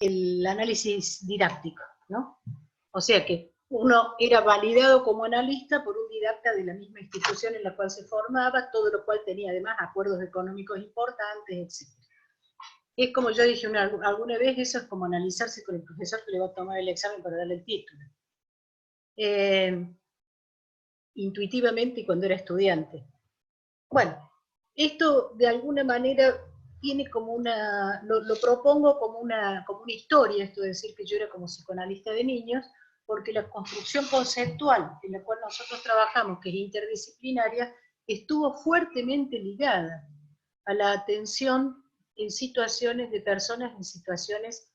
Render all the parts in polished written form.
el análisis didáctico, ¿no? O sea que uno era validado como analista por un didacta de la misma institución en la cual se formaba, todo lo cual tenía además acuerdos económicos importantes, etc. Es como yo dije alguna vez, eso es como analizarse con el profesor que le va a tomar el examen para darle el título. Intuitivamente y cuando era estudiante. Bueno, esto de alguna manera tiene como una, lo propongo como una historia, esto de decir que yo era como psicoanalista de niños, porque la construcción conceptual en la cual nosotros trabajamos, que es interdisciplinaria, estuvo fuertemente ligada a la atención en situaciones de personas, en situaciones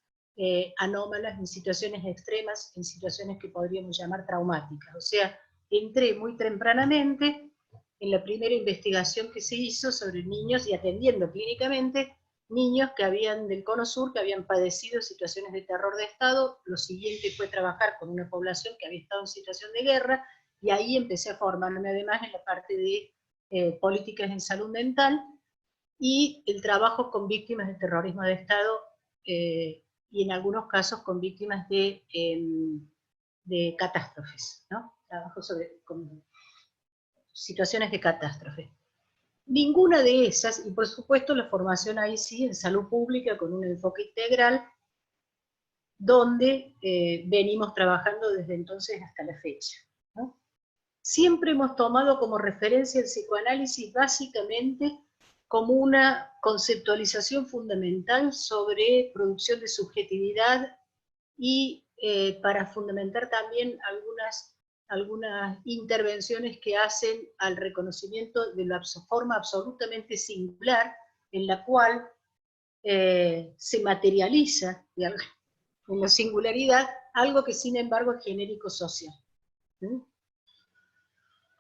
anómalas, en situaciones extremas, en situaciones que podríamos llamar traumáticas. O sea, entré muy tempranamente en la primera investigación que se hizo sobre niños y atendiendo clínicamente niños que habían del Cono Sur, que habían padecido situaciones de terror de Estado. Lo siguiente fue trabajar con una población que había estado en situación de guerra, y ahí empecé a formarme además en la parte de políticas en salud mental y el trabajo con víctimas de terrorismo de Estado, y en algunos casos con víctimas de catástrofes, ¿no? Trabajo con situaciones de catástrofe. Ninguna de esas, y por supuesto la formación ahí sí en salud pública con un enfoque integral, donde venimos trabajando desde entonces hasta la fecha, ¿no? Siempre hemos tomado como referencia el psicoanálisis básicamente como una conceptualización fundamental sobre producción de subjetividad y para fundamentar también algunas intervenciones que hacen al reconocimiento de la forma absolutamente singular en la cual se materializa en la singularidad algo que sin embargo es genérico social.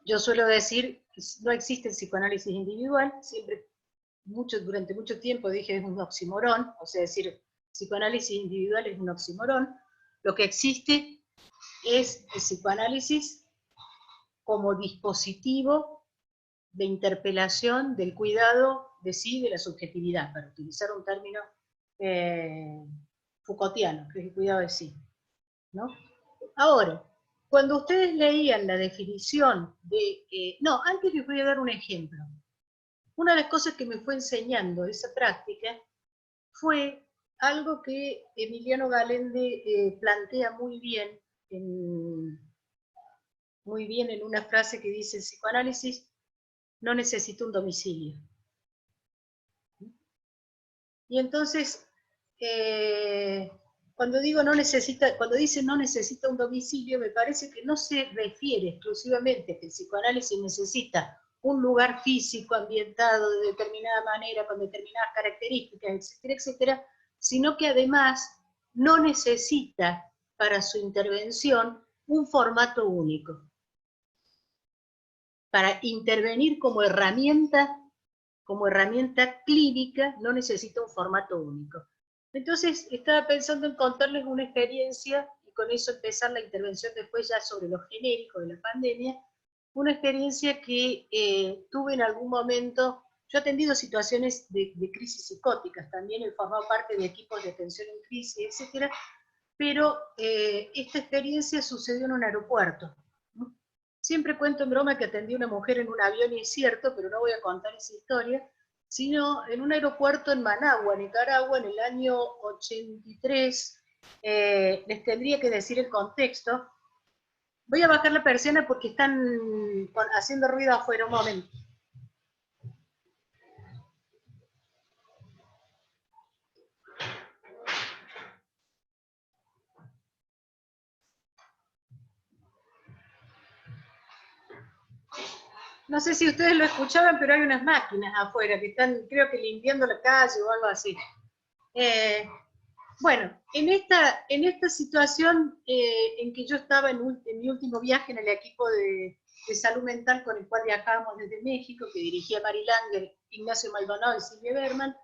Yo suelo decir que no existe el psicoanálisis individual, siempre, durante mucho tiempo dije es un oxímoron, o sea, decir psicoanálisis individual es un oxímoron. Lo que existe es el psicoanálisis como dispositivo de interpelación del cuidado de sí, de la subjetividad, para utilizar un término Foucaultiano, que es el cuidado de sí, ¿no? Ahora, cuando ustedes leían la definición de... no, antes les voy a dar un ejemplo. Una de las cosas que me fue enseñando esa práctica fue algo que Emiliano Galende plantea muy bien en una frase que dice: el psicoanálisis no necesita un domicilio. Y entonces, cuando dice no necesita un domicilio, me parece que no se refiere exclusivamente a que el psicoanálisis necesita un lugar físico, ambientado de determinada manera, con determinadas características, etcétera, etcétera, sino que además no necesita para su intervención un formato único. Para intervenir como herramienta clínica, no necesita un formato único. Entonces, estaba pensando en contarles una experiencia, y con eso empezar la intervención después ya sobre lo genérico de la pandemia, una experiencia que tuve en algún momento. Yo he atendido situaciones de crisis psicóticas, también he formado parte de equipos de atención en crisis, etc., pero esta experiencia sucedió en un aeropuerto. Siempre cuento en broma que atendí a una mujer en un avión, y es cierto, pero no voy a contar esa historia, sino en un aeropuerto en Managua, Nicaragua, en el año 83. Les tendría que decir el contexto. Voy a bajar la persiana porque están haciendo ruido afuera, un momento. No sé si ustedes lo escuchaban, pero hay unas máquinas afuera que están, creo que limpiando la calle o algo así. Bueno, en esta situación en que yo estaba en mi último viaje en el equipo de salud mental con el cual viajábamos desde México, que dirigía Mari Langer, Ignacio Maldonado y Silvia Berman,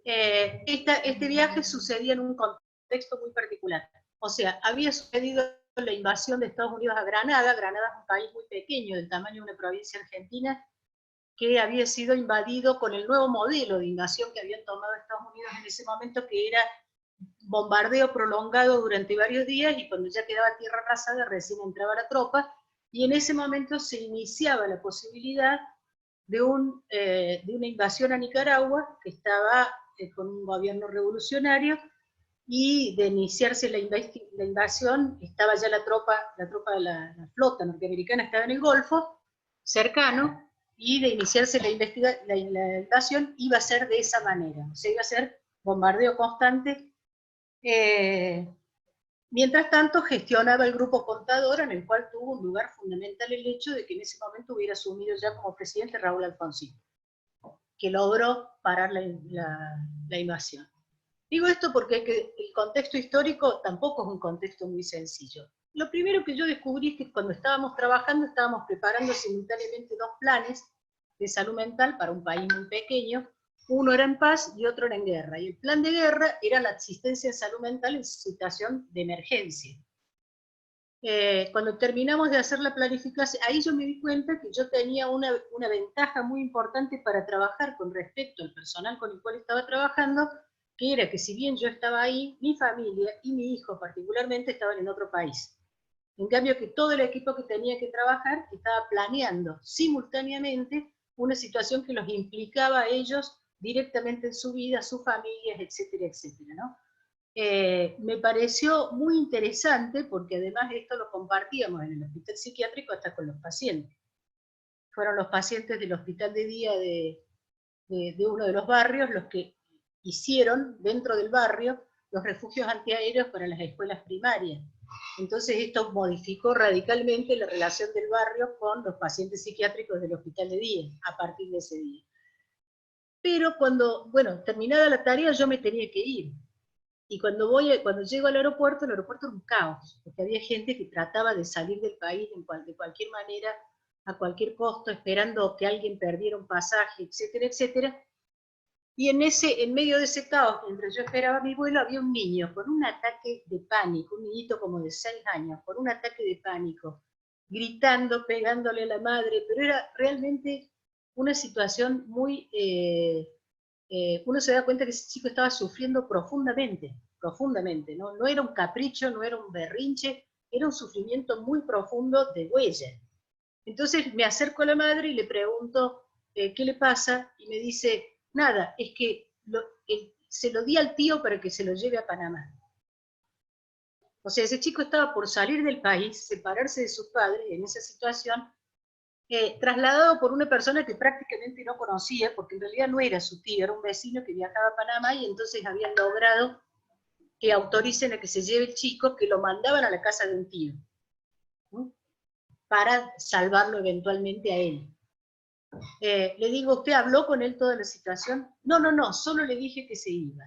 este viaje sucedía en un contexto muy particular. O sea, había sucedido la invasión de Estados Unidos a Granada. Granada es un país muy pequeño, del tamaño de una provincia argentina, que había sido invadido con el nuevo modelo de invasión que habían tomado Estados Unidos en ese momento, que era bombardeo prolongado durante varios días, y cuando ya quedaba tierra arrasada recién entraba la tropa, y en ese momento se iniciaba la posibilidad de una invasión a Nicaragua, que estaba con un gobierno revolucionario, y de iniciarse la invasión, estaba ya la tropa de la flota norteamericana estaba en el Golfo, cercano, y de iniciarse la invasión iba a ser de esa manera, o sea, iba a ser bombardeo constante. Mientras tanto, gestionaba el grupo Contador, en el cual tuvo un lugar fundamental el hecho de que en ese momento hubiera asumido ya como presidente Raúl Alfonsín, que logró parar la invasión. Digo esto porque el contexto histórico tampoco es un contexto muy sencillo. Lo primero que yo descubrí es que cuando estábamos trabajando, estábamos preparando simultáneamente dos planes de salud mental para un país muy pequeño. Uno era en paz y otro era en guerra. Y el plan de guerra era la asistencia de salud mental en situación de emergencia. Cuando terminamos de hacer la planificación, ahí yo me di cuenta que yo tenía una ventaja muy importante para trabajar con respecto al personal con el cual estaba trabajando, que era que si bien yo estaba ahí, mi familia y mi hijo particularmente estaban en otro país. En cambio que todo el equipo que tenía que trabajar estaba planeando simultáneamente una situación que los implicaba a ellos directamente en su vida, sus familias, etcétera, etcétera, ¿no? Me pareció muy interesante porque además esto lo compartíamos en el hospital psiquiátrico hasta con los pacientes. Fueron los pacientes del hospital de día de uno de los barrios los que hicieron dentro del barrio los refugios antiaéreos para las escuelas primarias. Entonces esto modificó radicalmente la relación del barrio con los pacientes psiquiátricos del hospital de día a partir de ese día. Pero cuando, bueno, terminada la tarea yo me tenía que ir. Y cuando llego al aeropuerto, el aeropuerto era un caos, porque había gente que trataba de salir del país de cualquier manera, a cualquier costo, esperando que alguien perdiera un pasaje, etcétera, etcétera. Y en medio de ese caos, mientras yo esperaba mi vuelo, había un niño con un ataque de pánico, un niñito como de 6 años, con un ataque de pánico, gritando, pegándole a la madre, pero era realmente una situación muy... uno se da cuenta que ese chico estaba sufriendo profundamente, profundamente, ¿no? No era un capricho, no era un berrinche, era un sufrimiento muy profundo de huella. Entonces me acerco a la madre y le pregunto qué le pasa, y me dice, nada, es que se lo di al tío para que se lo lleve a Panamá. O sea, ese chico estaba por salir del país, separarse de sus padres en esa situación, trasladado por una persona que prácticamente no conocía, porque en realidad no era su tío, era un vecino que viajaba a Panamá, y entonces habían logrado que autoricen a que se lleve el chico, que lo mandaban a la casa de un tío, ¿no? Para salvarlo eventualmente a él. Le digo, ¿usted habló con él toda la situación? No, no, no, solo le dije que se iba.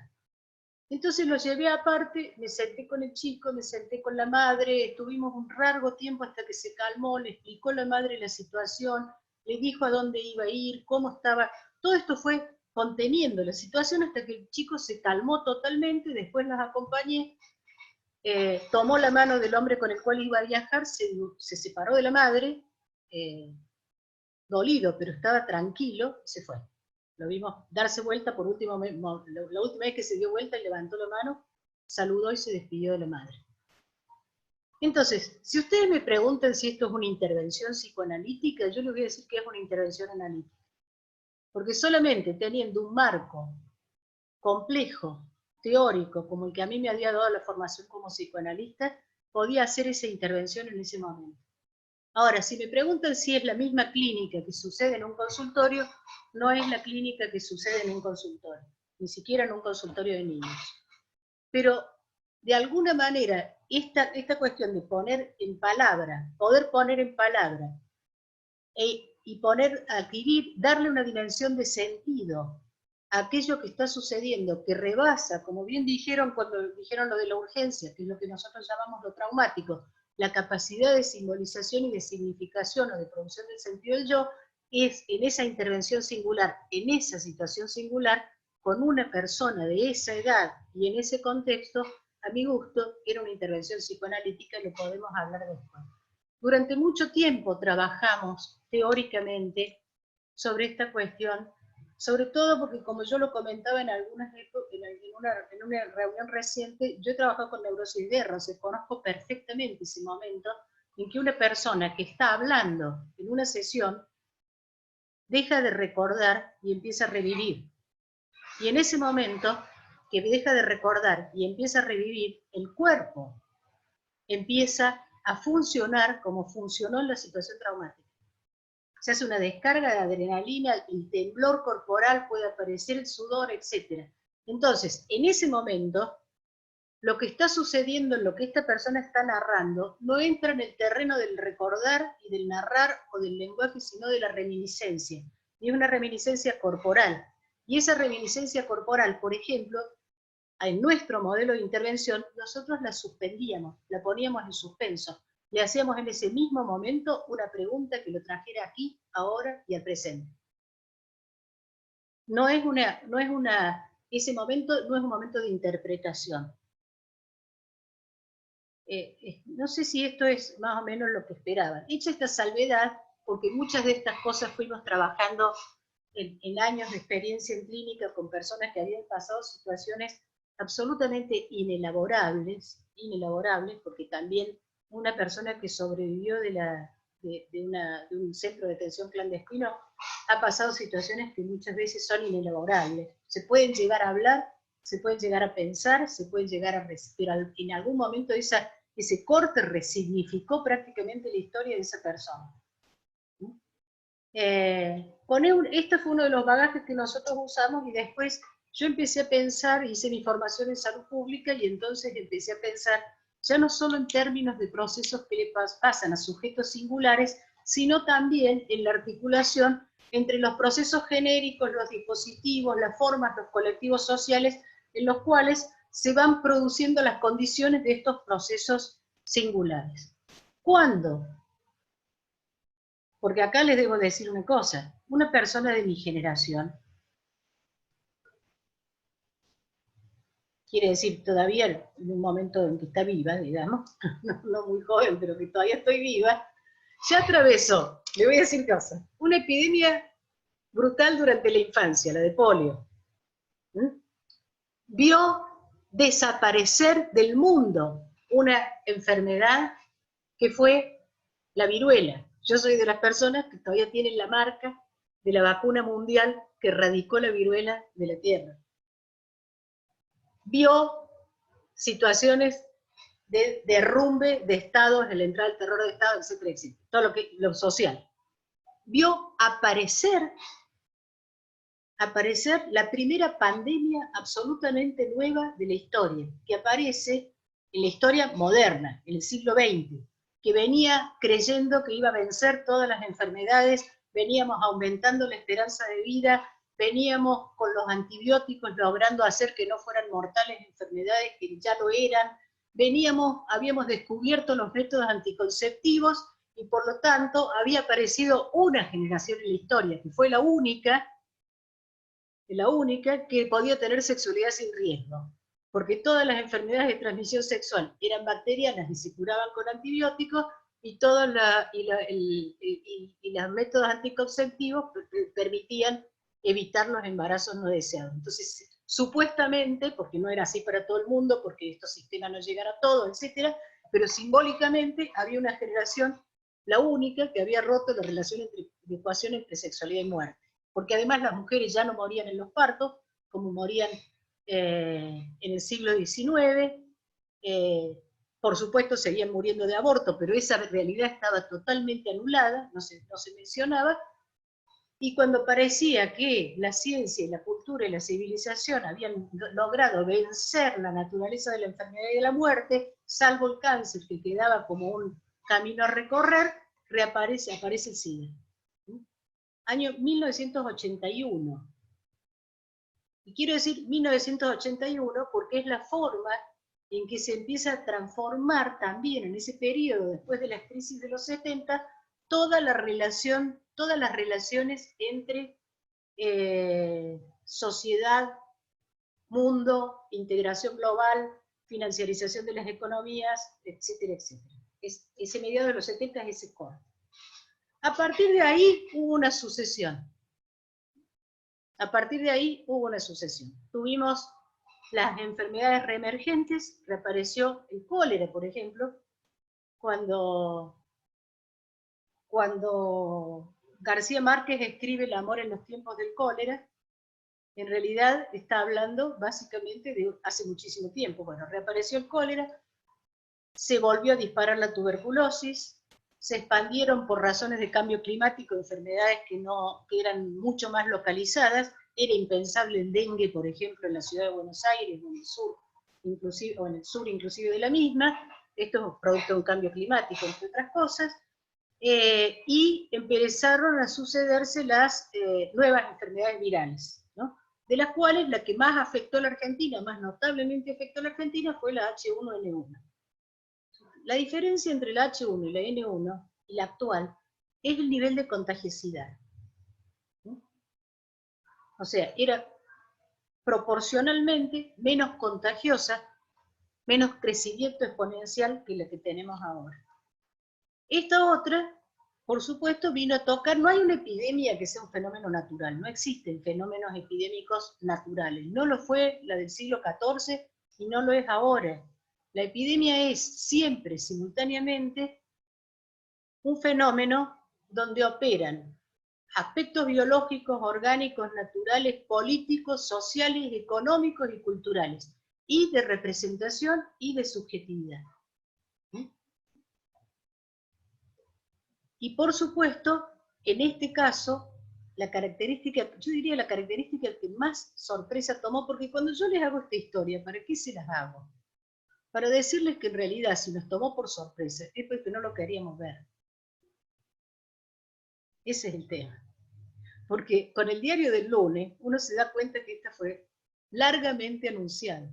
Entonces lo llevé aparte, me senté con el chico, me senté con la madre, estuvimos un largo tiempo hasta que se calmó, le explicó a la madre la situación, le dijo a dónde iba a ir, cómo estaba. Todo esto fue conteniendo la situación hasta que el chico se calmó totalmente, después los acompañé, tomó la mano del hombre con el cual iba a viajar, se separó de la madre, dolido, pero estaba tranquilo, y se fue. Lo vimos darse vuelta por última vez, la última vez que se dio vuelta y levantó la mano, saludó y se despidió de la madre. Entonces, si ustedes me preguntan si esto es una intervención psicoanalítica, yo les voy a decir que es una intervención analítica. Porque solamente teniendo un marco complejo, teórico, como el que a mí me había dado la formación como psicoanalista, podía hacer esa intervención en ese momento. Ahora, si me preguntan si es la misma clínica que sucede en un consultorio, no es la clínica que sucede en un consultorio, ni siquiera en un consultorio de niños. Pero, de alguna manera, esta cuestión de poner en palabra, poder poner en palabra, y adquirir, darle una dimensión de sentido a aquello que está sucediendo, que rebasa, como bien dijeron cuando dijeron lo de la urgencia, que es lo que nosotros llamamos lo traumático, la capacidad de simbolización y de significación o de producción del sentido del yo, es en esa intervención singular, en esa situación singular, con una persona de esa edad y en ese contexto, a mi gusto, era una intervención psicoanalítica, y lo podemos hablar después. Durante mucho tiempo trabajamos teóricamente sobre esta cuestión sobre todo porque, como yo lo comentaba en algunas en una reunión reciente, yo he trabajado con neurosis de guerra, o sea, conozco perfectamente ese momento en que una persona que está hablando en una sesión deja de recordar y empieza a revivir. Y en ese momento que deja de recordar y empieza a revivir, el cuerpo empieza a funcionar como funcionó en la situación traumática. Se hace una descarga de adrenalina, el temblor corporal, puede aparecer el sudor, etc. Entonces, en ese momento, lo que está sucediendo en lo que esta persona está narrando no entra en el terreno del recordar y del narrar o del lenguaje, sino de la reminiscencia. Y es una reminiscencia corporal. Y esa reminiscencia corporal, por ejemplo, en nuestro modelo de intervención, nosotros la suspendíamos, la poníamos en suspenso. Le hacíamos en ese mismo momento una pregunta que lo trajera aquí, ahora y al presente. Ese momento no es un momento de interpretación. No sé si esto es más o menos lo que esperaban. Hecha esta salvedad, porque muchas de estas cosas fuimos trabajando en años de experiencia en clínica con personas que habían pasado situaciones absolutamente inelaborables, porque también una persona que sobrevivió de un centro de detención clandestino ha pasado situaciones que muchas veces son inelaborables. Se pueden llegar a hablar, se pueden llegar a pensar, se pueden llegar a pero en algún momento ese corte resignificó prácticamente la historia de esa persona. Este fue uno de los bagajes que nosotros usamos, y después yo empecé a pensar, hice mi formación en salud pública, y entonces empecé a pensar ya no solo en términos de procesos que le pasan a sujetos singulares, sino también en la articulación entre los procesos genéricos, los dispositivos, las formas, los colectivos sociales, en los cuales se van produciendo las condiciones de estos procesos singulares. ¿Cuándo? Porque acá les debo decir una cosa, una persona de mi generación, quiere decir todavía en un momento en que está viva, digamos, no muy joven, pero que todavía estoy viva, ya atravesó, le voy a decir cosas, una epidemia brutal durante la infancia, la de polio. Vio desaparecer del mundo una enfermedad que fue la viruela. Yo soy de las personas que todavía tienen la marca de la vacuna mundial que erradicó la viruela de la Tierra. Vio situaciones de derrumbe de estados, de la entrada del terror de Estado, etcétera, etcétera. Todo lo social. Vio aparecer la primera pandemia absolutamente nueva de la historia, que aparece en la historia moderna, en el siglo XX, que venía creyendo que iba a vencer todas las enfermedades, veníamos aumentando la esperanza de vida, veníamos con los antibióticos logrando hacer que no fueran mortales enfermedades que ya lo eran, habíamos descubierto los métodos anticonceptivos, y por lo tanto había aparecido una generación en la historia, que fue la única que podía tener sexualidad sin riesgo, porque todas las enfermedades de transmisión sexual eran bacterianas y se curaban con antibióticos, y los métodos anticonceptivos permitían evitar los embarazos no deseados. Entonces, supuestamente, porque no era así para todo el mundo, porque estos sistemas no llegan a todo, etc., pero simbólicamente había una generación, la única, que había roto la ecuación entre sexualidad y muerte. Porque además las mujeres ya no morían en los partos, como morían en el siglo XIX, por supuesto seguían muriendo de aborto, pero esa realidad estaba totalmente anulada, no se mencionaba, y cuando parecía que la ciencia y la cultura y la civilización habían logrado vencer la naturaleza de la enfermedad y de la muerte, salvo el cáncer que quedaba como un camino a recorrer, aparece el SIDA. Año 1981. Y quiero decir 1981 porque es la forma en que se empieza a transformar también en ese periodo, después de la crisis de los 70, todas las relaciones entre sociedad, mundo, integración global, financiarización de las economías, etcétera, etcétera. Ese mediado de los 70 es ese corte. A partir de ahí hubo una sucesión. A partir de ahí hubo una sucesión. Tuvimos las enfermedades reemergentes, reapareció el cólera, por ejemplo, cuando García Márquez escribe El amor en los tiempos del cólera, en realidad está hablando básicamente de hace muchísimo tiempo. Bueno, reapareció el cólera, se volvió a disparar la tuberculosis, se expandieron por razones de cambio climático enfermedades que eran mucho más localizadas. Era impensable el dengue, por ejemplo, en la ciudad de Buenos Aires, o en el sur, inclusive de la misma. Esto es producto de un cambio climático, entre otras cosas. Y empezaron a sucederse las nuevas enfermedades virales, ¿no? De las cuales la que más afectó a la Argentina, más notablemente afectó a la Argentina, fue la H1N1. La diferencia entre la H1 y la N1 y la actual es el nivel de contagiosidad. ¿No? O sea, era proporcionalmente menos contagiosa, menos crecimiento exponencial que la que tenemos ahora. Esta otra, por supuesto, vino a tocar, no hay una epidemia que sea un fenómeno natural, no existen fenómenos epidémicos naturales, no lo fue la del siglo XIV y no lo es ahora. La epidemia es siempre, simultáneamente, un fenómeno donde operan aspectos biológicos, orgánicos, naturales, políticos, sociales, económicos y culturales, y de representación y de subjetividad. Y por supuesto, en este caso, la característica, yo diría la característica que más sorpresa tomó, porque cuando yo les hago esta historia, ¿para qué se las hago? Para decirles que en realidad si nos tomó por sorpresa, es porque no lo queríamos ver. Ese es el tema. Porque con el diario del lunes, uno se da cuenta que esta fue largamente anunciada.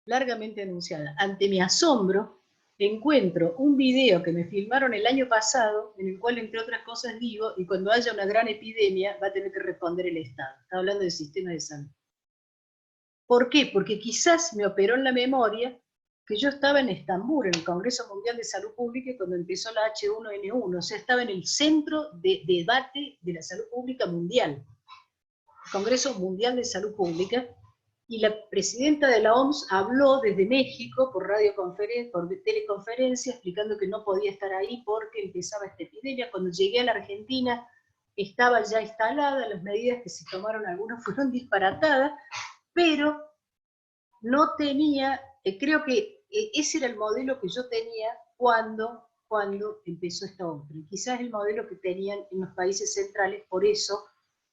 Largamente anunciada. Ante mi asombro, encuentro un video que me filmaron el año pasado, en el cual, entre otras cosas, digo, y cuando haya una gran epidemia, va a tener que responder el Estado. Está hablando del sistema de salud. ¿Por qué? Porque quizás me operó en la memoria que yo estaba en Estambul, en el Congreso Mundial de Salud Pública, cuando empezó la H1N1, o sea, estaba en el centro de debate de la salud pública mundial, el Congreso Mundial de Salud Pública, y la presidenta de la OMS habló desde México por teleconferencia, explicando que no podía estar ahí porque empezaba esta epidemia. Cuando llegué a la Argentina estaba ya instalada, las medidas que se tomaron algunas fueron disparatadas, pero no tenía, creo que ese era el modelo que yo tenía cuando empezó esta otra. Y quizás el modelo que tenían en los países centrales, por eso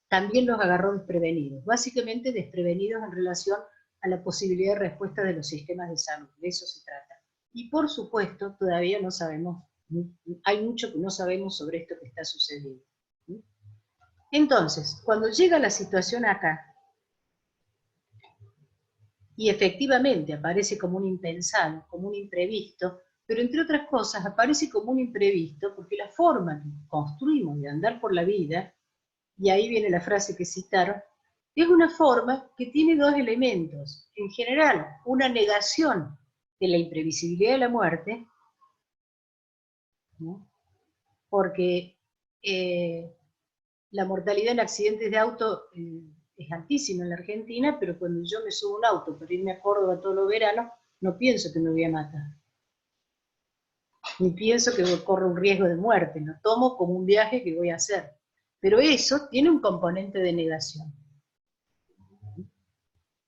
también los agarró desprevenidos, básicamente desprevenidos en relación a la posibilidad de respuesta de los sistemas de salud, de eso se trata. Y por supuesto, todavía no sabemos, hay mucho que no sabemos sobre esto que está sucediendo. Entonces, cuando llega la situación acá, y efectivamente aparece como un impensado, como un imprevisto, pero entre otras cosas aparece como un imprevisto porque la forma que construimos de andar por la vida, y ahí viene la frase que citaron, es una forma que tiene dos elementos. En general, una negación de la imprevisibilidad de la muerte, ¿no? Porque la mortalidad en accidentes de auto es altísima en la Argentina, pero cuando yo me subo a un auto para irme a Córdoba todos los veranos, no pienso que me voy a matar. Ni pienso que corro un riesgo de muerte, lo tomo como un viaje que voy a hacer. Pero eso tiene un componente de negación.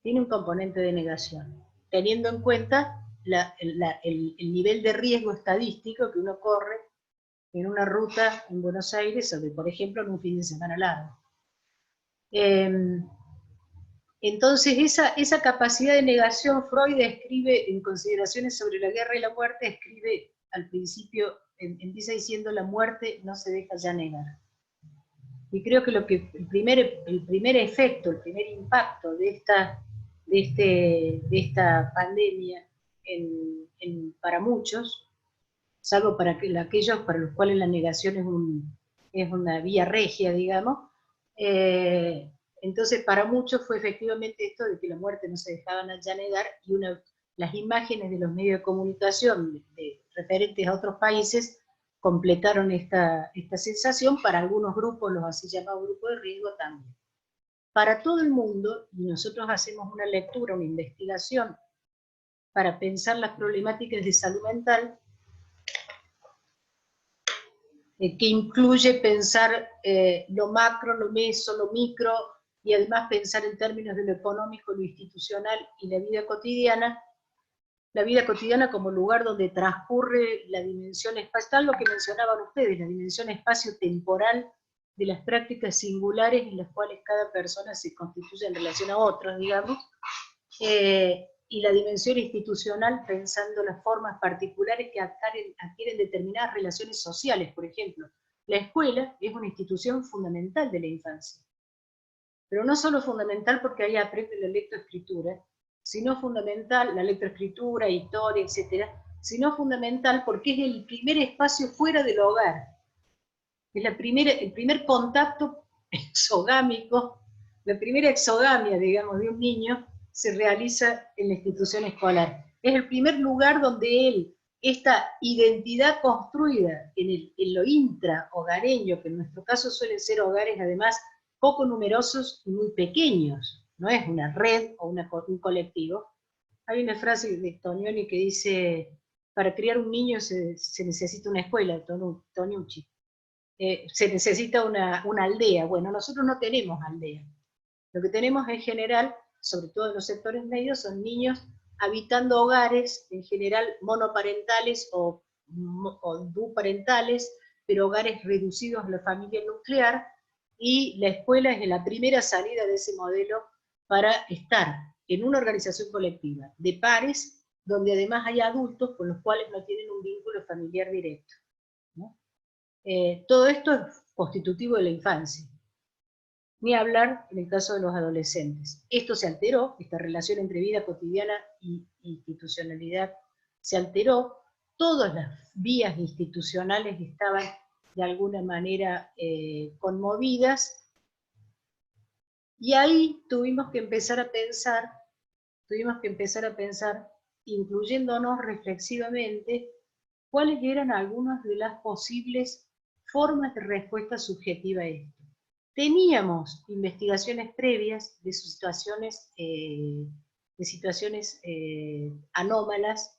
Tiene un componente de negación, teniendo en cuenta el nivel de riesgo estadístico que uno corre en una ruta en Buenos Aires, o por ejemplo en un fin de semana largo. Entonces esa capacidad de negación, Freud escribe en Consideraciones sobre la guerra y la muerte, escribe al principio, empieza diciendo la muerte no se deja ya negar. Y creo que el primer efecto, el primer impacto de esta pandemia para muchos, salvo para aquellos para los cuales la negación es una vía regia, digamos, entonces para muchos fue efectivamente esto de que la muerte no se dejaba ya negar, y las imágenes de los medios de comunicación referentes a otros países completaron esta sensación. Para algunos grupos, los así llamados grupos de riesgo, también. Para todo el mundo, y nosotros hacemos una lectura, una investigación, para pensar las problemáticas de salud mental, que incluye pensar lo macro, lo meso, lo micro, y además pensar en términos de lo económico, lo institucional y la vida cotidiana como lugar donde transcurre la dimensión espacial, lo que mencionaban ustedes, la dimensión espacio-temporal de las prácticas singulares en las cuales cada persona se constituye en relación a otros, digamos, y la dimensión institucional pensando las formas particulares que adquieren determinadas relaciones sociales. Por ejemplo, la escuela es una institución fundamental de la infancia, pero no solo fundamental porque ahí aprende la lectoescritura, sino fundamental, la lectoescritura, historia, etcétera, sino fundamental porque es el primer espacio fuera del hogar, es el primer contacto exogámico, la primera exogamia, digamos, de un niño se realiza en la institución escolar. Es el primer lugar donde él, esta identidad construida en lo intrahogareño, que en nuestro caso suelen ser hogares además poco numerosos y muy pequeños, no es una red o un colectivo. Hay una frase de Tognoni que dice, para criar un niño se necesita una escuela, Tonucci. Se necesita una aldea. Bueno, nosotros no tenemos aldea. Lo que tenemos en general, sobre todo en los sectores medios, son niños habitando hogares, en general monoparentales o duparentales, pero hogares reducidos a la familia nuclear, y la escuela es la primera salida de ese modelo para estar en una organización colectiva de pares, donde además hay adultos con los cuales no tienen un vínculo familiar directo, ¿no? Todo esto es constitutivo de la infancia. Ni hablar en el caso de los adolescentes. Esto se alteró, esta relación entre vida cotidiana y institucionalidad se alteró, todas las vías institucionales estaban de alguna manera conmovidas, y ahí tuvimos que empezar a pensar, incluyéndonos reflexivamente, cuáles eran algunas de las posibles formas de respuesta subjetiva a esto. Teníamos investigaciones previas de situaciones anómalas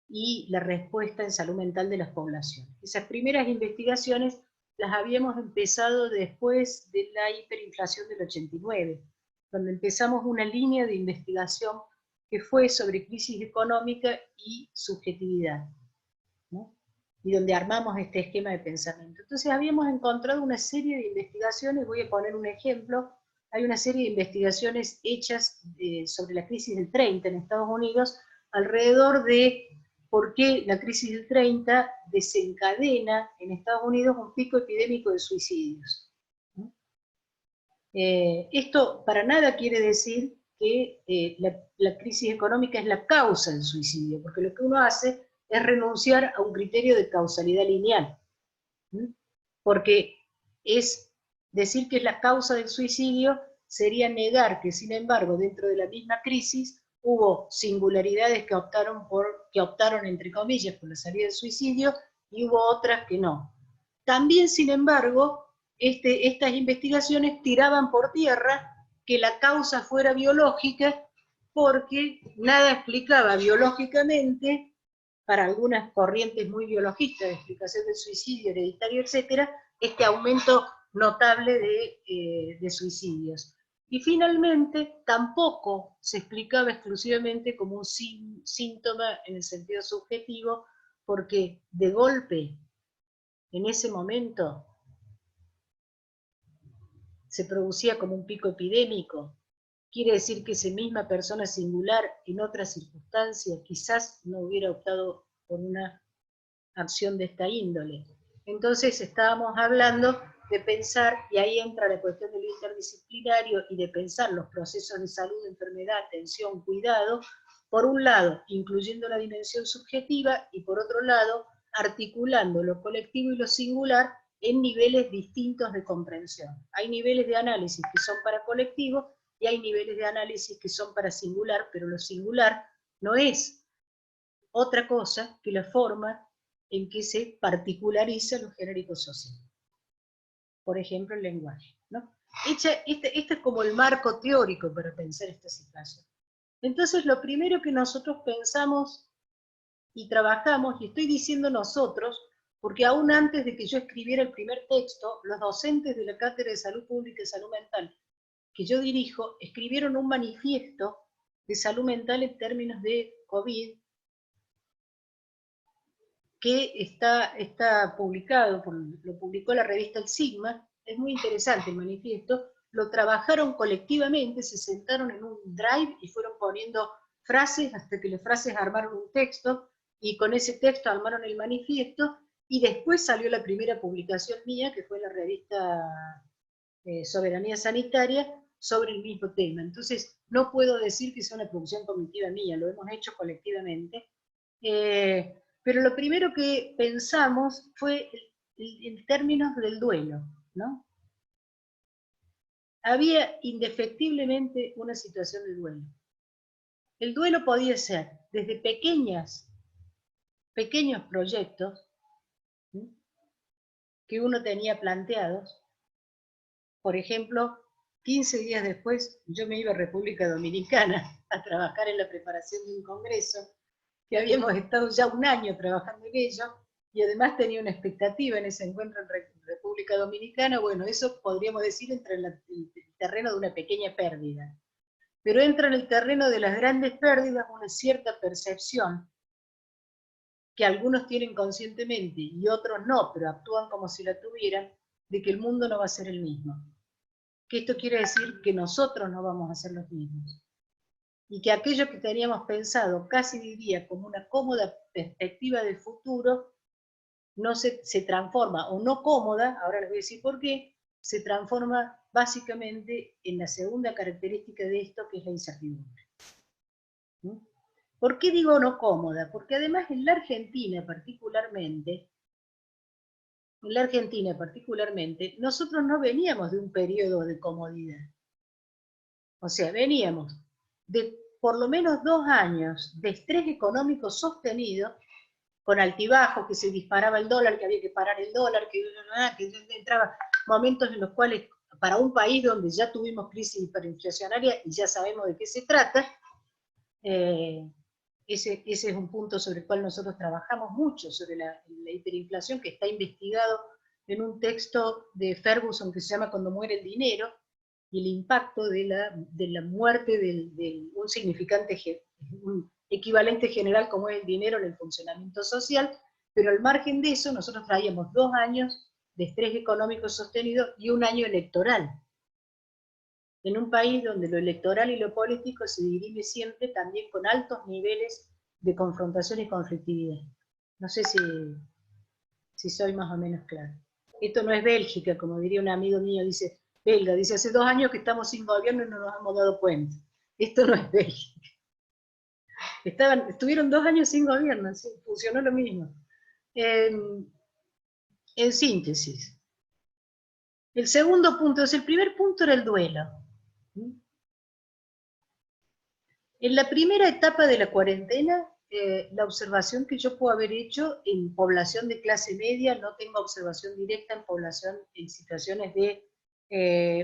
y la respuesta en salud mental de las poblaciones. Esas primeras investigaciones las habíamos empezado después de la hiperinflación del 89, donde empezamos una línea de investigación que fue sobre crisis económica y subjetividad, ¿no? Y donde armamos este esquema de pensamiento. Entonces habíamos encontrado una serie de investigaciones, voy a poner un ejemplo, hay una serie de investigaciones hechas sobre la crisis del 30 en Estados Unidos, alrededor de por qué la crisis del 30 desencadena en Estados Unidos un pico epidémico de suicidios, ¿no? Esto para nada quiere decir que la crisis económica es la causa del suicidio, porque lo que uno hace es renunciar a un criterio de causalidad lineal, ¿sí? Porque es decir que es la causa del suicidio sería negar que, sin embargo, dentro de la misma crisis hubo singularidades que optaron entre comillas por la salida del suicidio, y hubo otras que no. También, sin embargo, estas investigaciones tiraban por tierra que la causa fuera biológica, porque nada explicaba biológicamente, para algunas corrientes muy biologistas de explicación del suicidio hereditario, etcétera, este aumento notable de suicidios. Y finalmente, tampoco se explicaba exclusivamente como un síntoma en el sentido subjetivo, porque de golpe, en ese momento, se producía como un pico epidémico. Quiere decir que esa misma persona singular, en otras circunstancias, quizás no hubiera optado por una acción de esta índole. Entonces estábamos hablando de pensar, y ahí entra la cuestión de lo interdisciplinario, y de pensar los procesos de salud, enfermedad, atención, cuidado, por un lado, incluyendo la dimensión subjetiva, y por otro lado, articulando lo colectivo y lo singular en niveles distintos de comprensión. Hay niveles de análisis que son para colectivo, y hay niveles de análisis que son para singular, pero lo singular no es otra cosa que la forma en que se particulariza lo genérico social. Por ejemplo, el lenguaje, ¿no? Este es como el marco teórico para pensar esta situación. Entonces, lo primero que nosotros pensamos y trabajamos, y estoy diciendo nosotros, porque aún antes de que yo escribiera el primer texto, los docentes de la Cátedra de Salud Pública y Salud Mental que yo dirijo, escribieron un manifiesto de salud mental en términos de COVID, que está publicado, lo publicó la revista El Sigma, es muy interesante el manifiesto, lo trabajaron colectivamente, se sentaron en un drive y fueron poniendo frases hasta que las frases armaron un texto, y con ese texto armaron el manifiesto, y después salió la primera publicación mía, que fue la revista Soberanía Sanitaria, sobre el mismo tema. Entonces, no puedo decir que sea una producción cognitiva mía, lo hemos hecho colectivamente, pero lo primero que pensamos fue en términos del duelo, ¿no? Había indefectiblemente una situación de duelo. El duelo podía ser desde pequeños proyectos, ¿sí?, que uno tenía planteados. Por ejemplo, 15 días después yo me iba a República Dominicana a trabajar en la preparación de un congreso, que habíamos estado ya un año trabajando en ello, y además tenía una expectativa en ese encuentro en República Dominicana. Bueno, eso podríamos decir entra en el terreno de una pequeña pérdida. Pero entra en el terreno de las grandes pérdidas una cierta percepción que algunos tienen conscientemente y otros no, pero actúan como si la tuvieran, de que el mundo no va a ser el mismo. Que esto quiere decir que nosotros no vamos a ser los mismos. Y que aquello que teníamos pensado, casi diría como una cómoda perspectiva del futuro, no se transforma, o no cómoda, ahora les voy a decir por qué, se transforma básicamente en la segunda característica de esto, que es la incertidumbre. ¿Mm? ¿Por qué digo no cómoda? Porque además en la Argentina particularmente, nosotros no veníamos de un periodo de comodidad. O sea, veníamos de por lo menos 2 años de estrés económico sostenido, con altibajos, que se disparaba el dólar, que había que parar el dólar, que entraba momentos en los cuales, para un país donde ya tuvimos crisis hiperinflacionaria y ya sabemos de qué se trata, ese es un punto sobre el cual nosotros trabajamos mucho, sobre la hiperinflación, que está investigado en un texto de Ferguson que se llama Cuando muere el dinero, y el impacto de la muerte de un significante, un equivalente general como es el dinero en el funcionamiento social, pero al margen de eso nosotros traíamos 2 años de estrés económico sostenido y un año electoral, en un país donde lo electoral y lo político se dirime siempre también con altos niveles de confrontación y conflictividad. No sé si soy más o menos claro. Esto no es Bélgica, como diría un amigo mío, dice, belga, dice, hace 2 años que estamos sin gobierno y no nos hemos dado cuenta. Esto no es Bélgica. Estuvieron 2 años sin gobierno, ¿sí? Funcionó lo mismo. En síntesis, el segundo punto, el primer punto era el duelo. En la primera etapa de la cuarentena, la observación que yo puedo haber hecho en población de clase media, no tengo observación directa en población en situaciones de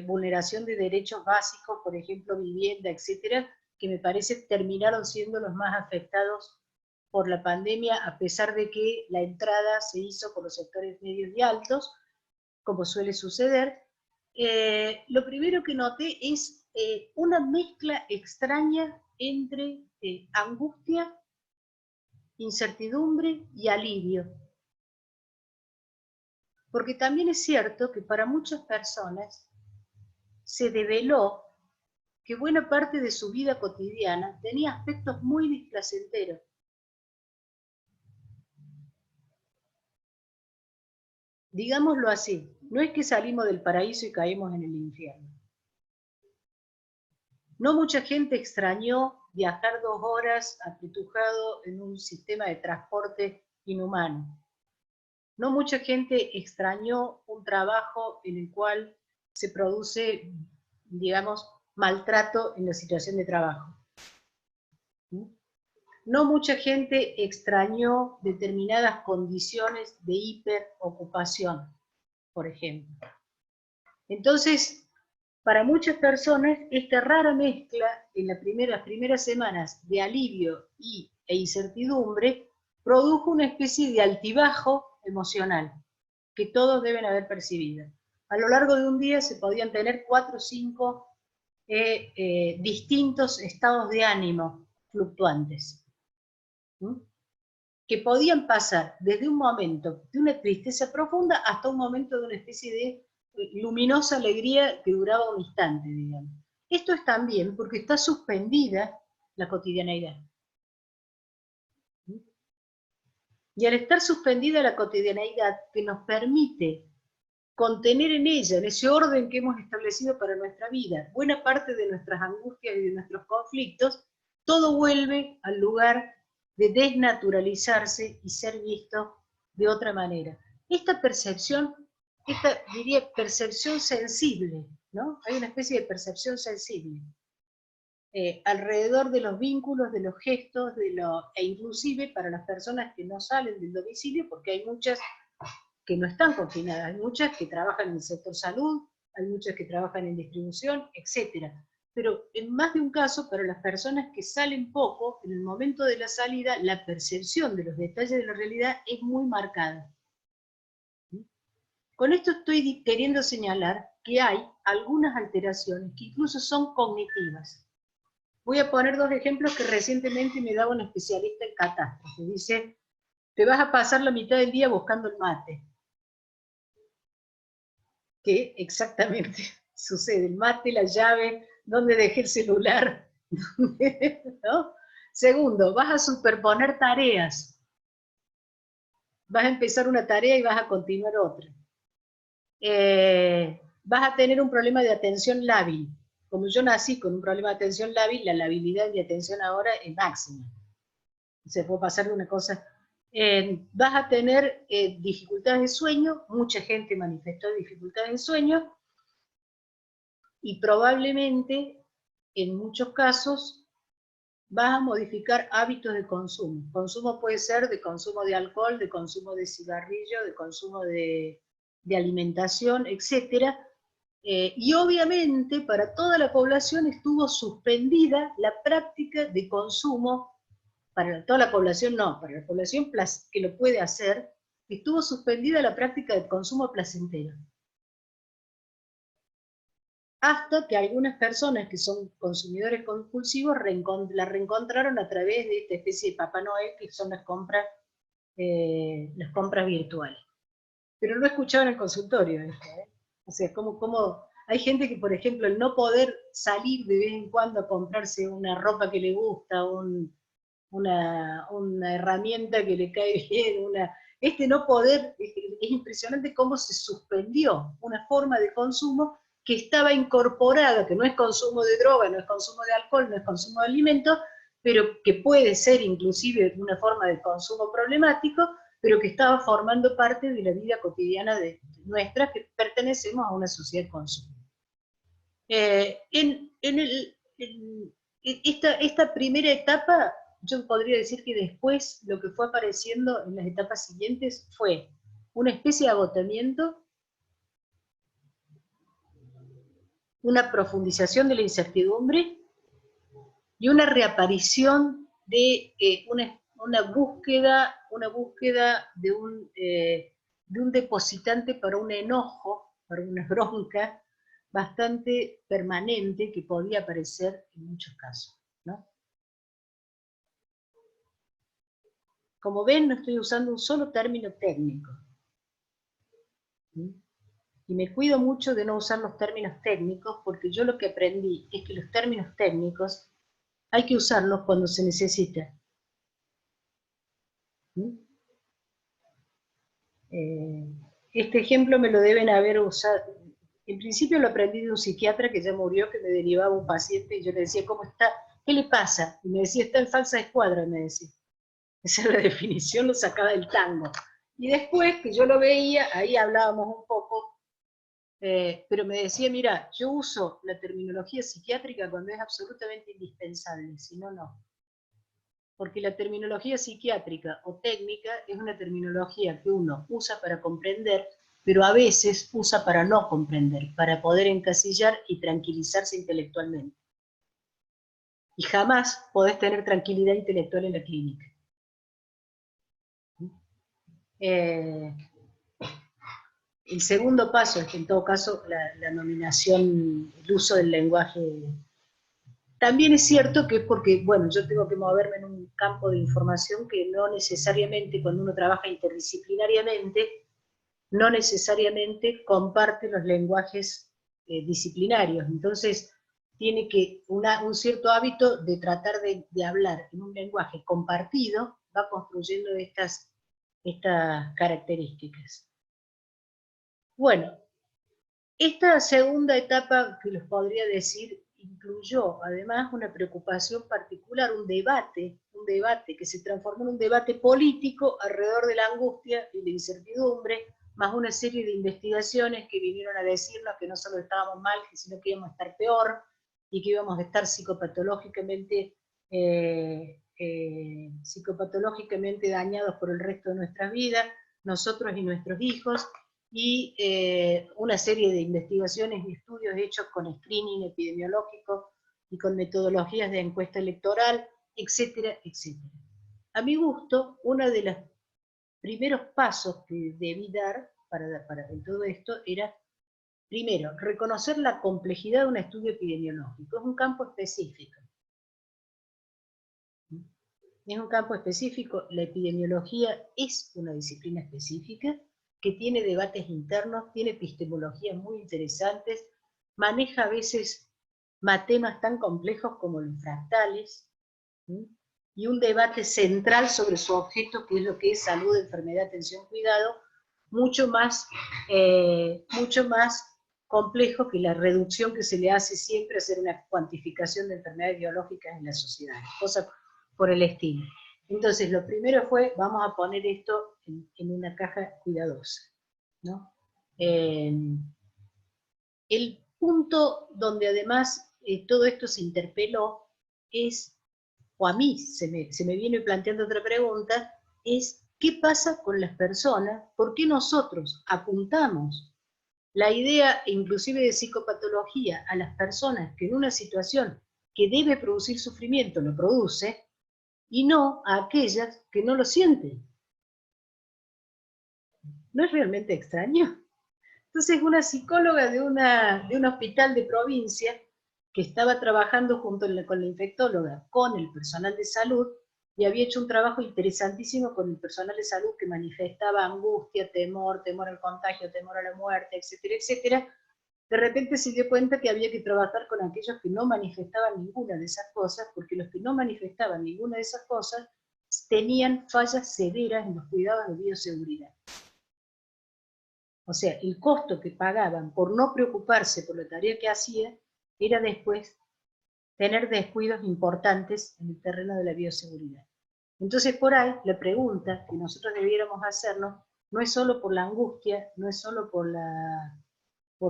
vulneración de derechos básicos, por ejemplo, vivienda, etcétera, que me parece terminaron siendo los más afectados por la pandemia, a pesar de que la entrada se hizo por los sectores medios y altos, como suele suceder. Lo primero que noté es una mezcla extraña entre angustia, incertidumbre y alivio. Porque también es cierto que para muchas personas se develó que buena parte de su vida cotidiana tenía aspectos muy displacenteros. Digámoslo así, no es que salimos del paraíso y caímos en el infierno. No mucha gente extrañó viajar 2 horas apretujado en un sistema de transporte inhumano. No mucha gente extrañó un trabajo en el cual se produce, digamos, maltrato en la situación de trabajo. No mucha gente extrañó determinadas condiciones de hiperocupación, por ejemplo. Entonces, para muchas personas, esta rara mezcla en las primeras semanas de alivio e incertidumbre produjo una especie de altibajo emocional que todos deben haber percibido. A lo largo de un día se podían tener 4 o 5 distintos estados de ánimo fluctuantes, ¿Mm? que podían pasar desde un momento de una tristeza profunda hasta un momento de una especie de luminosa alegría que duraba un instante, digamos. Esto es también porque está suspendida la cotidianeidad. Y al estar suspendida la cotidianeidad, que nos permite contener en ella, en ese orden que hemos establecido para nuestra vida, buena parte de nuestras angustias y de nuestros conflictos, todo vuelve al lugar de desnaturalizarse y ser visto de otra manera. Esta percepción, diría percepción sensible, ¿no? Hay una especie de percepción sensible alrededor de los vínculos, de los gestos, e inclusive para las personas que no salen del domicilio, porque hay muchas que no están confinadas, hay muchas que trabajan en el sector salud, hay muchas que trabajan en distribución, etc. Pero en más de un caso, para las personas que salen poco, en el momento de la salida, la percepción de los detalles de la realidad es muy marcada. Con esto estoy queriendo señalar que hay algunas alteraciones que incluso son cognitivas. Voy a poner 2 ejemplos que recientemente me daba un especialista en catástrofe. Dice, te vas a pasar la mitad del día buscando el mate. ¿Qué exactamente sucede? El mate, la llave, dónde dejé el celular, ¿no? Segundo, vas a superponer tareas. Vas a empezar una tarea y vas a continuar otra. Vas a tener un problema de atención lábil. Como yo nací con un problema de atención lábil, la labilidad de mi atención ahora es máxima. Se puede pasar de una cosa. Vas a tener dificultades de sueño, mucha gente manifestó dificultades de sueño, y probablemente, en muchos casos, vas a modificar hábitos de consumo. Consumo puede ser de consumo de alcohol, de consumo de cigarrillo, de consumo de alimentación, etc. Y obviamente para toda la población estuvo suspendida la práctica de consumo, para toda la población no, para la población que lo puede hacer, estuvo suspendida la práctica de consumo placentero. Hasta que algunas personas que son consumidores compulsivos la reencontraron a través de esta especie de Papá Noel, que son las compras virtuales. Pero no escuchaban el consultorio, ¿eh? O sea, como hay gente que, por ejemplo, el no poder salir de vez en cuando a comprarse una ropa que le gusta, una herramienta que le cae bien, no poder, es impresionante cómo se suspendió una forma de consumo que estaba incorporada, que no es consumo de droga, no es consumo de alcohol, no es consumo de alimentos, pero que puede ser inclusive una forma de consumo problemático, pero que estaba formando parte de la vida cotidiana de nuestra, que pertenecemos a una sociedad de consumo. Esta primera etapa, yo podría decir que después lo que fue apareciendo en las etapas siguientes fue una especie de agotamiento, una profundización de la incertidumbre y una reaparición de una búsqueda de un depositante para un enojo, para una bronca bastante permanente que podía aparecer en muchos casos, ¿no? Como ven, no estoy usando un solo término técnico. ¿Sí? Y me cuido mucho de no usar los términos técnicos, porque yo lo que aprendí es que los términos técnicos hay que usarlos cuando se necesita. ¿Sí? Este ejemplo me lo deben haber usado. En principio lo aprendí de un psiquiatra que ya murió, que me derivaba un paciente, y yo le decía, ¿cómo está? ¿Qué le pasa? Y me decía, está en falsa escuadra, me decía. Esa es la definición, lo sacaba del tango. Y después que yo lo veía, ahí hablábamos un poco, pero me decía, mira, yo uso la terminología psiquiátrica cuando es absolutamente indispensable, si no, no. porque la terminología psiquiátrica o técnica es una terminología que uno usa para comprender, pero a veces usa para no comprender, para poder encasillar y tranquilizarse intelectualmente. Y jamás podés tener tranquilidad intelectual en la clínica. El segundo paso es que en todo caso la nominación, el uso del lenguaje, también es cierto que es porque, bueno, yo tengo que moverme en un campo de información que no necesariamente cuando uno trabaja interdisciplinariamente, no necesariamente comparte los lenguajes disciplinarios. Entonces, tiene que un cierto hábito de tratar de hablar en un lenguaje compartido, va construyendo estas características. Bueno, esta segunda etapa, que les podría decir, incluyó además una preocupación particular, un debate que se transformó en un debate político alrededor de la angustia y la incertidumbre, más una serie de investigaciones que vinieron a decirnos que no solo estábamos mal, sino que íbamos a estar peor, y que íbamos a estar psicopatológicamente dañados por el resto de nuestras vidas, nosotros y nuestros hijos, y una serie de investigaciones y estudios hechos con screening epidemiológico y con metodologías de encuesta electoral, etcétera, etcétera. A mi gusto, uno de los primeros pasos que debí dar para todo esto era, primero, reconocer la complejidad de un estudio epidemiológico. Es un campo específico. Es un campo específico, la epidemiología es una disciplina específica, que tiene debates internos, tiene epistemologías muy interesantes, maneja a veces temas tan complejos como los fractales, ¿sí? Y un debate central sobre su objeto, que es lo que es salud, enfermedad, atención, cuidado, mucho más complejo que la reducción que se le hace siempre a hacer una cuantificación de enfermedades biológicas en la sociedad, cosas por el estilo. Entonces, lo primero fue, vamos a poner esto en una caja cuidadosa, ¿no? El punto donde además todo esto se interpeló es, o a mí se me viene planteando otra pregunta, es ¿qué pasa con las personas? ¿Por qué nosotros apuntamos la idea inclusive de psicopatología a las personas que en una situación que debe producir sufrimiento lo produce, y no a aquellas que no lo sienten? ¿No es realmente extraño? Entonces una psicóloga de un hospital de provincia que estaba trabajando junto con la infectóloga, con el personal de salud, y había hecho un trabajo interesantísimo con el personal de salud que manifestaba angustia, temor al contagio, temor a la muerte, etcétera, etcétera. De repente se dio cuenta que había que trabajar con aquellos que no manifestaban ninguna de esas cosas, porque los que no manifestaban ninguna de esas cosas tenían fallas severas en los cuidados de bioseguridad. O sea, el costo que pagaban por no preocuparse por la tarea que hacía era después tener descuidos importantes en el terreno de la bioseguridad. Entonces, por ahí, la pregunta que nosotros debiéramos hacernos no es solo por la angustia, no es solo por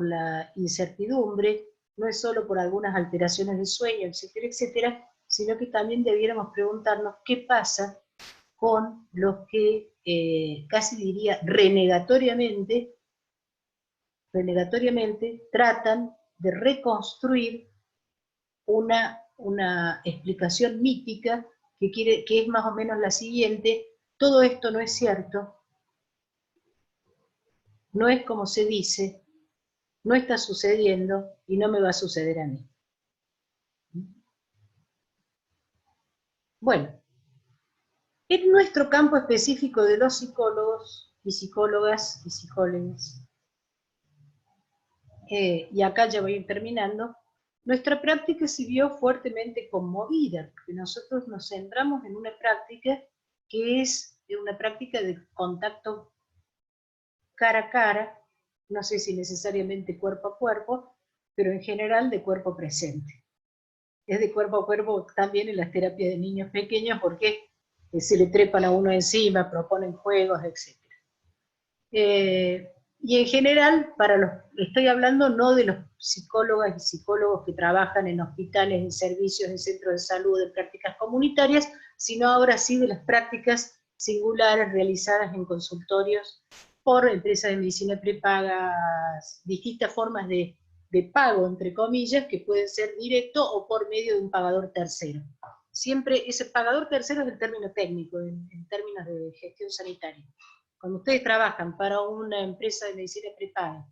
la incertidumbre, no es solo por algunas alteraciones de sueño, etcétera, etcétera, sino que también debiéramos preguntarnos qué pasa con los que, casi diría renegatoriamente, tratan de reconstruir una explicación mítica que es más o menos la siguiente: todo esto no es cierto, no es como se dice, no está sucediendo y no me va a suceder a mí. Bueno, en nuestro campo específico de los psicólogos y psicólogas y psicólogos, y acá ya voy a ir terminando, nuestra práctica se vio fuertemente conmovida, porque nosotros nos centramos en una práctica que es una práctica de contacto cara a cara, no sé si necesariamente cuerpo a cuerpo, pero en general de cuerpo presente. Es de cuerpo a cuerpo también en las terapias de niños pequeños, porque se le trepan a uno encima, proponen juegos, etc. Y en general, estoy hablando no de los psicólogas y psicólogos que trabajan en hospitales, en servicios, en centros de salud, en prácticas comunitarias, sino ahora sí de las prácticas singulares realizadas en consultorios por empresas de medicina prepaga, distintas formas de pago, entre comillas, que pueden ser directo o por medio de un pagador tercero. Siempre ese pagador tercero es el término técnico, en términos de gestión sanitaria. Cuando ustedes trabajan para una empresa de medicina prepaga,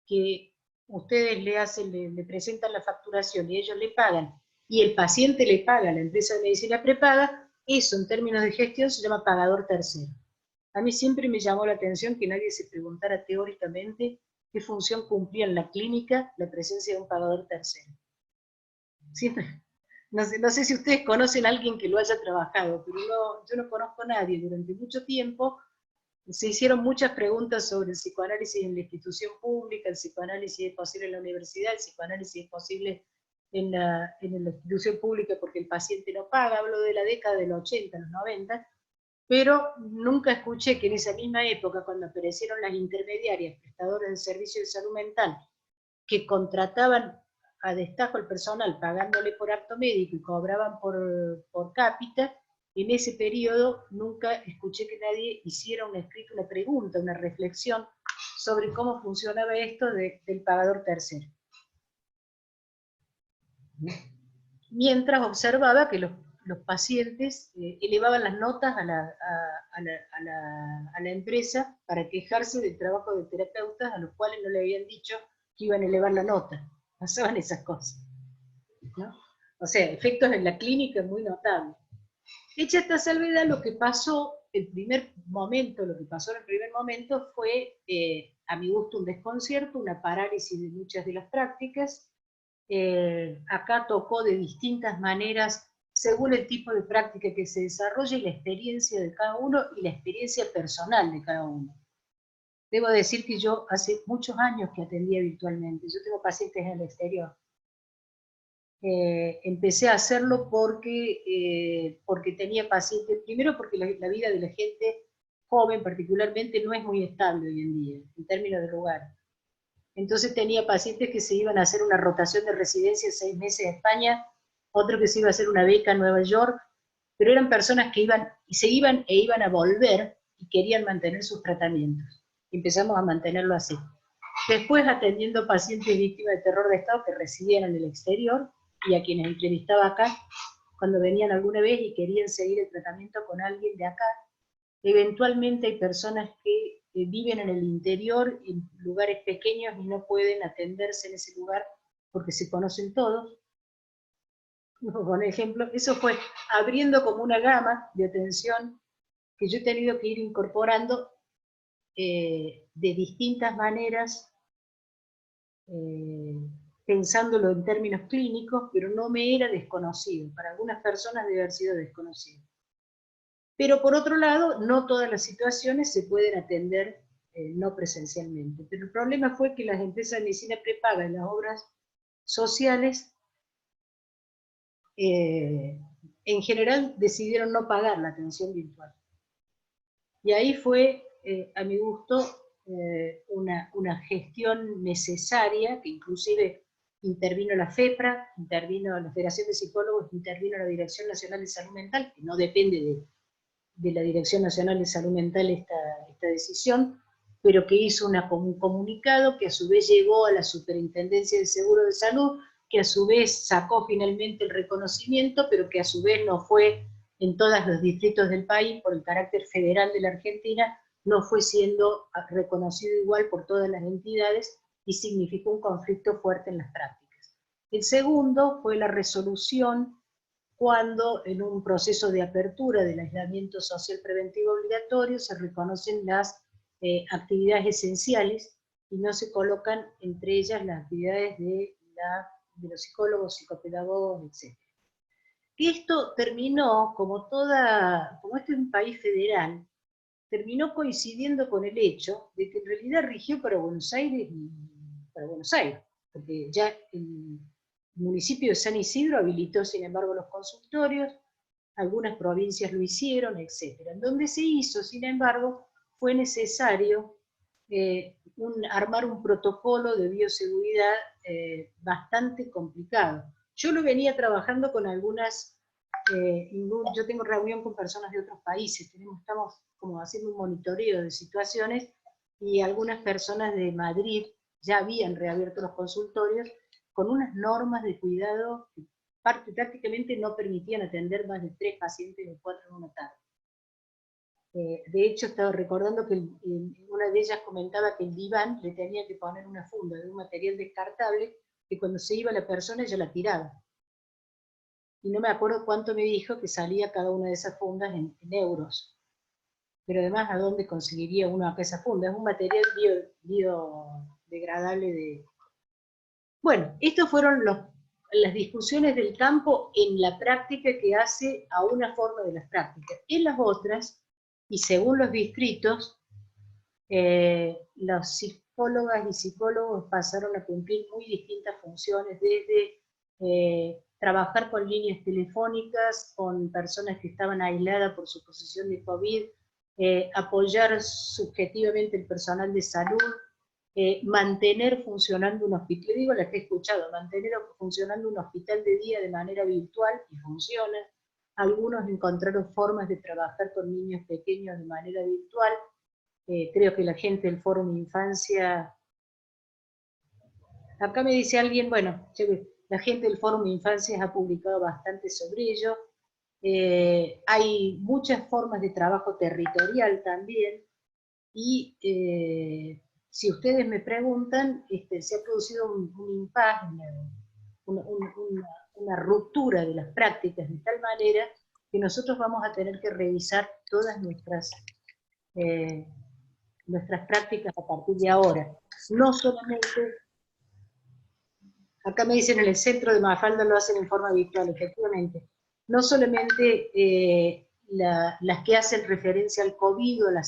que ustedes le presentan la facturación y ellos le pagan, y el paciente le paga a la empresa de medicina prepaga, eso en términos de gestión se llama pagador tercero. A mí siempre me llamó la atención que nadie se preguntara teóricamente qué función cumplía en la clínica la presencia de un pagador tercero. Siempre, no sé si ustedes conocen a alguien que lo haya trabajado, pero yo no conozco a nadie. Durante mucho tiempo se hicieron muchas preguntas sobre el psicoanálisis en la institución pública, el psicoanálisis es posible en la universidad, el psicoanálisis es posible en la institución pública porque el paciente no paga. Hablo de la década de los 80, los 90, pero nunca escuché que en esa misma época, cuando aparecieron las intermediarias, prestadoras de servicios de salud mental, que contrataban a destajo al personal pagándole por acto médico y cobraban por cápita, en ese periodo nunca escuché que nadie hiciera un escrito, una pregunta, una reflexión sobre cómo funcionaba esto del pagador tercero. Mientras observaba que los pacientes elevaban las notas a la empresa para quejarse del trabajo de terapeutas a los cuales no le habían dicho que iban a elevar la nota. Pasaban esas cosas, ¿no? O sea, efectos en la clínica muy notables. Hecha esta salvedad, lo que pasó en el primer momento fue, a mi gusto, un desconcierto, una parálisis de muchas de las prácticas. Acá tocó de distintas maneras, según el tipo de práctica que se desarrolla y la experiencia de cada uno y la experiencia personal de cada uno. Debo decir que yo hace muchos años que atendía virtualmente, yo tengo pacientes en el exterior. Empecé a hacerlo porque tenía pacientes, primero porque la vida de la gente joven particularmente no es muy estable hoy en día, en términos de lugar. Entonces tenía pacientes que se iban a hacer una rotación de residencia 6 meses en España, otro que se iba a hacer una beca en Nueva York, pero eran personas que iban a volver y querían mantener sus tratamientos. Empezamos a mantenerlo así. Después atendiendo pacientes víctimas de terror de Estado que residían en el exterior y a quienes entrevistaba acá, cuando venían alguna vez y querían seguir el tratamiento con alguien de acá. Eventualmente hay personas que viven en el interior, en lugares pequeños y no pueden atenderse en ese lugar porque se conocen todos. Por ejemplo, eso fue abriendo como una gama de atención que yo he tenido que ir incorporando de distintas maneras, pensándolo en términos clínicos, pero no me era desconocido. Para algunas personas debe haber sido desconocido. Pero por otro lado, no todas las situaciones se pueden atender no presencialmente. Pero el problema fue que las empresas de medicina prepaga en las obras sociales en general decidieron no pagar la atención virtual. Y ahí fue, a mi gusto, una gestión necesaria, que inclusive intervino la FEPRA, intervino la Federación de Psicólogos, intervino la Dirección Nacional de Salud Mental, que no depende de la Dirección Nacional de Salud Mental esta decisión, pero que hizo un comunicado que a su vez llegó a la Superintendencia del Seguro de Salud, que a su vez sacó finalmente el reconocimiento, pero que a su vez no fue en todos los distritos del país, por el carácter federal de la Argentina, no fue siendo reconocido igual por todas las entidades y significó un conflicto fuerte en las prácticas. El segundo fue la resolución cuando en un proceso de apertura del aislamiento social preventivo obligatorio se reconocen las actividades esenciales y no se colocan entre ellas las actividades de los psicólogos, psicopedagogos, etc. Esto terminó, como este es un país federal, terminó coincidiendo con el hecho de que en realidad rigió para Buenos Aires, porque ya el municipio de San Isidro habilitó, sin embargo, los consultorios, algunas provincias lo hicieron, etc. En donde se hizo, sin embargo, fue necesario armar un protocolo de bioseguridad bastante complicado. Yo lo venía trabajando con algunas yo tengo reunión con personas de otros países, estamos como haciendo un monitoreo de situaciones, y algunas personas de Madrid ya habían reabierto los consultorios con unas normas de cuidado que prácticamente no permitían atender más de 3 pacientes o 4 en una tarde. De hecho, estaba recordando que una de ellas comentaba que el diván le tenía que poner una funda de un material descartable, que cuando se iba la persona ella la tiraba. Y no me acuerdo cuánto me dijo que salía cada una de esas fundas en euros. Pero además, ¿a dónde conseguiría uno acá esa funda? Es un material biodegradable de... Bueno, estas fueron las discusiones del campo en la práctica que hace a una forma de las prácticas. En las otras, y según los distritos, los psicólogas y psicólogos pasaron a cumplir muy distintas funciones, desde trabajar con líneas telefónicas, con personas que estaban aisladas por su posición de COVID, apoyar subjetivamente el personal de salud, mantener funcionando un hospital, digo las que he escuchado, mantener funcionando un hospital de día de manera virtual, y funciona. Algunos encontraron formas de trabajar con niños pequeños de manera virtual. Creo que la gente del Fórum Infancia, acá me dice alguien, bueno, la gente del Fórum Infancia ha publicado bastante sobre ello. Hay muchas formas de trabajo territorial también, y si ustedes me preguntan, se ha producido un impasse, una ruptura de las prácticas de tal manera que nosotros vamos a tener que revisar todas nuestras prácticas a partir de ahora. No solamente, acá me dicen en el centro de Mafalda lo hacen en forma virtual, efectivamente, no solamente las que hacen referencia al COVID o la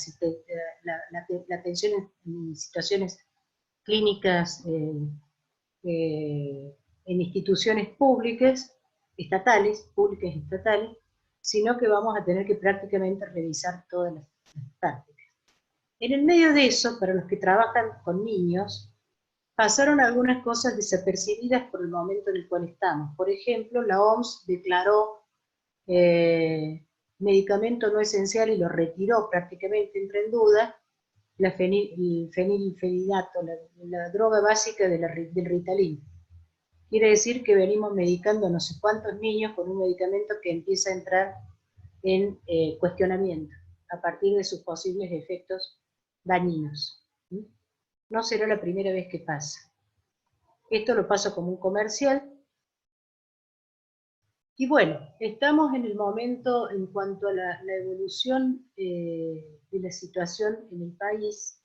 atención en situaciones clínicas en instituciones públicas y estatales, sino que vamos a tener que prácticamente revisar todas las prácticas. En el medio de eso, para los que trabajan con niños, pasaron algunas cosas desapercibidas por el momento en el cual estamos. Por ejemplo, la OMS declaró medicamento no esencial y lo retiró prácticamente, entra en duda, el fenilfenidato, la droga básica del Ritalin. Quiere decir que venimos medicando a no sé cuántos niños con un medicamento que empieza a entrar en cuestionamiento a partir de sus posibles efectos dañinos. No será la primera vez que pasa. Esto lo paso como un comercial. Y bueno, estamos en el momento, en cuanto a la evolución de la situación en el país,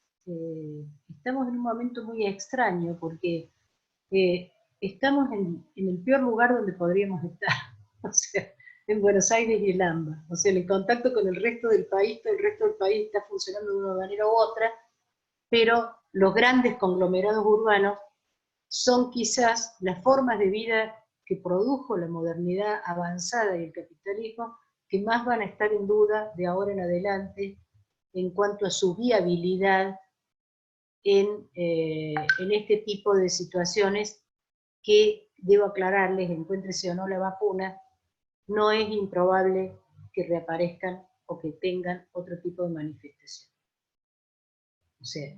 estamos en un momento muy extraño, porque estamos en el peor lugar donde podríamos estar, o sea, en Buenos Aires y el AMBA. O sea, el contacto con el resto del país, todo el resto del país está funcionando de una manera u otra, pero los grandes conglomerados urbanos son quizás las formas de vida que produjo la modernidad avanzada y el capitalismo, que más van a estar en duda de ahora en adelante en cuanto a su viabilidad en este tipo de situaciones que, debo aclararles, encuéntrese o no la vacuna, no es improbable que reaparezcan o que tengan otro tipo de manifestación. O sea,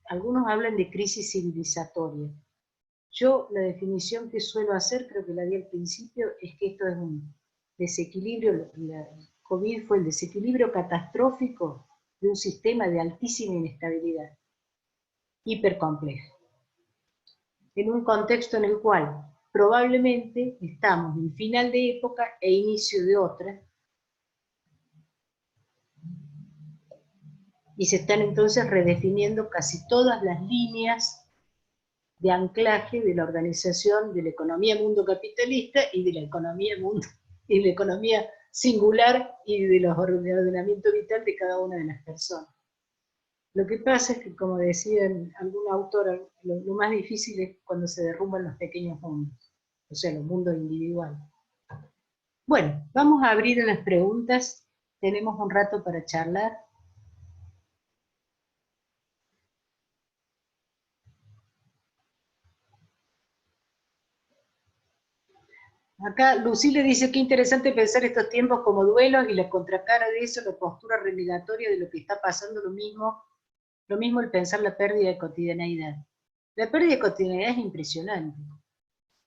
algunos hablan de crisis civilizatoria. Yo la definición que suelo hacer, creo que la di al principio, es que esto es un desequilibrio, la COVID fue el desequilibrio catastrófico de un sistema de altísima inestabilidad, hipercomplejo, en un contexto en el cual probablemente estamos en final de época e inicio de otra, y se están entonces redefiniendo casi todas las líneas de anclaje de la organización de la economía mundo capitalista y de la economía singular y de los ordenamientos vital de cada una de las personas. Lo que pasa es que, como decía algún autor, lo más difícil es cuando se derrumban los pequeños mundos, o sea, los mundos individuales. Bueno, vamos a abrir las preguntas, tenemos un rato para charlar. Acá Lucile dice, qué interesante pensar estos tiempos como duelos y la contracara de eso, la postura renegatoria de lo que está pasando, lo mismo el pensar la pérdida de cotidianeidad. La pérdida de cotidianeidad es impresionante.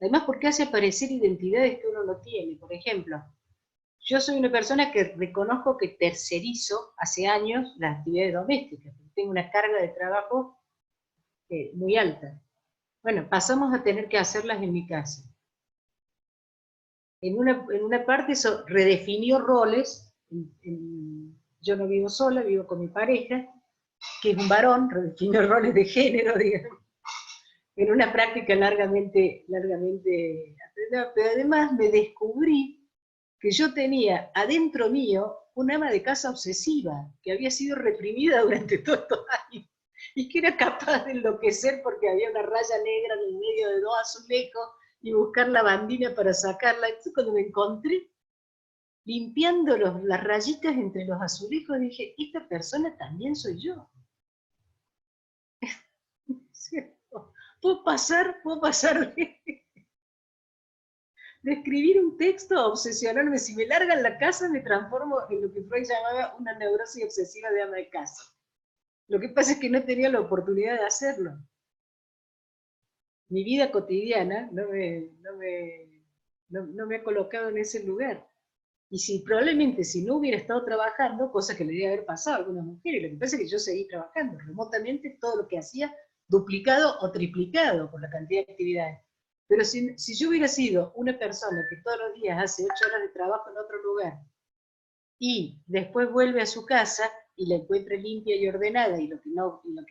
Además, porque hace aparecer identidades que uno no tiene. Por ejemplo, yo soy una persona que reconozco que tercerizo hace años las actividades domésticas. Tengo una carga de trabajo muy alta. Bueno, pasamos a tener que hacerlas en mi casa. En una parte eso redefinió roles. Yo no vivo sola, vivo con mi pareja, que es un varón, redefinió roles de género, digamos, en una práctica largamente aprendida, pero además me descubrí que yo tenía adentro mío un ama de casa obsesiva, que había sido reprimida durante todos estos años, y que era capaz de enloquecer porque había una raya negra en el medio de dos azulejos, y buscar la bandina para sacarla. Entonces cuando me encontré limpiando las rayitas entre los azulejos, dije, esta persona también soy yo. Puedo pasar de escribir un texto a obsesionarme. Si me largan la casa, me transformo en lo que Freud llamaba una neurosis obsesiva de ama de casa. Lo que pasa es que no tenía la oportunidad de hacerlo. Mi vida cotidiana no me ha colocado en ese lugar. Y si probablemente si no hubiera estado trabajando, cosa que le debe haber pasado a algunas mujeres, lo que pasa es que yo seguí trabajando remotamente, todo lo que hacía duplicado o triplicado por la cantidad de actividades. Pero si yo hubiera sido una persona que todos los días hace 8 horas de trabajo en otro lugar y después vuelve a su casa y la encuentra limpia y ordenada y lo que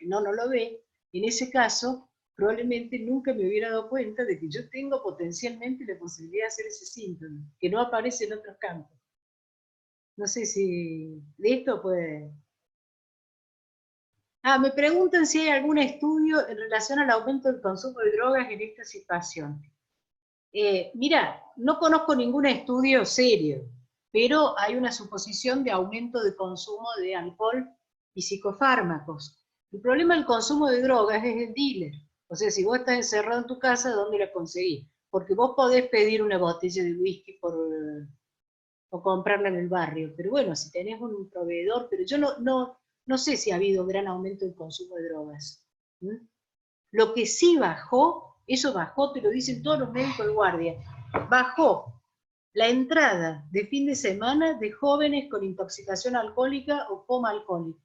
no lo ve, en ese caso probablemente nunca me hubiera dado cuenta de que yo tengo potencialmente la posibilidad de hacer ese síntoma, que no aparece en otros campos. No sé si de esto puede... me preguntan si hay algún estudio en relación al aumento del consumo de drogas en esta situación. Mira, no conozco ningún estudio serio, pero hay una suposición de aumento de consumo de alcohol y psicofármacos. El problema del consumo de drogas es el dealer. O sea, si vos estás encerrado en tu casa, ¿dónde la conseguís? Porque vos podés pedir una botella de whisky o comprarla en el barrio, pero bueno, si tenés un proveedor, pero yo no sé si ha habido un gran aumento del consumo de drogas. ¿Mm? Lo que sí bajó, eso bajó, te lo dicen todos los médicos de guardia, bajó la entrada de fin de semana de jóvenes con intoxicación alcohólica o coma alcohólico.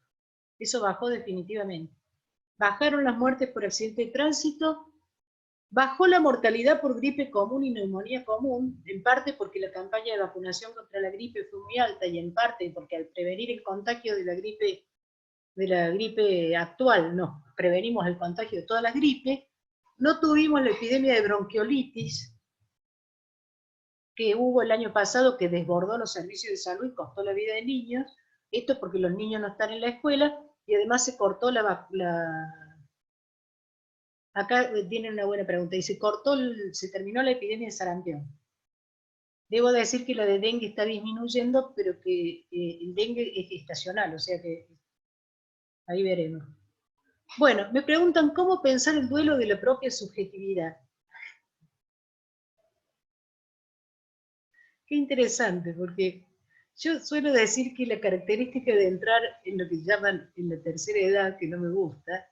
Eso bajó definitivamente. Bajaron las muertes por accidente de tránsito, bajó la mortalidad por gripe común y neumonía común, en parte porque la campaña de vacunación contra la gripe fue muy alta y en parte porque al prevenir el contagio de la gripe actual, no, prevenimos el contagio de todas las gripes, no tuvimos la epidemia de bronquiolitis que hubo el año pasado, que desbordó los servicios de salud y costó la vida de niños. Esto es porque los niños no están en la escuela y además se cortó acá tienen una buena pregunta, y se terminó la epidemia de sarampión. Debo decir que la de dengue está disminuyendo, pero que el dengue es estacional, o sea que ahí veremos. Bueno, me preguntan cómo pensar el duelo de la propia subjetividad. Qué interesante, porque yo suelo decir que la característica de entrar en lo que llaman en la tercera edad, que no me gusta,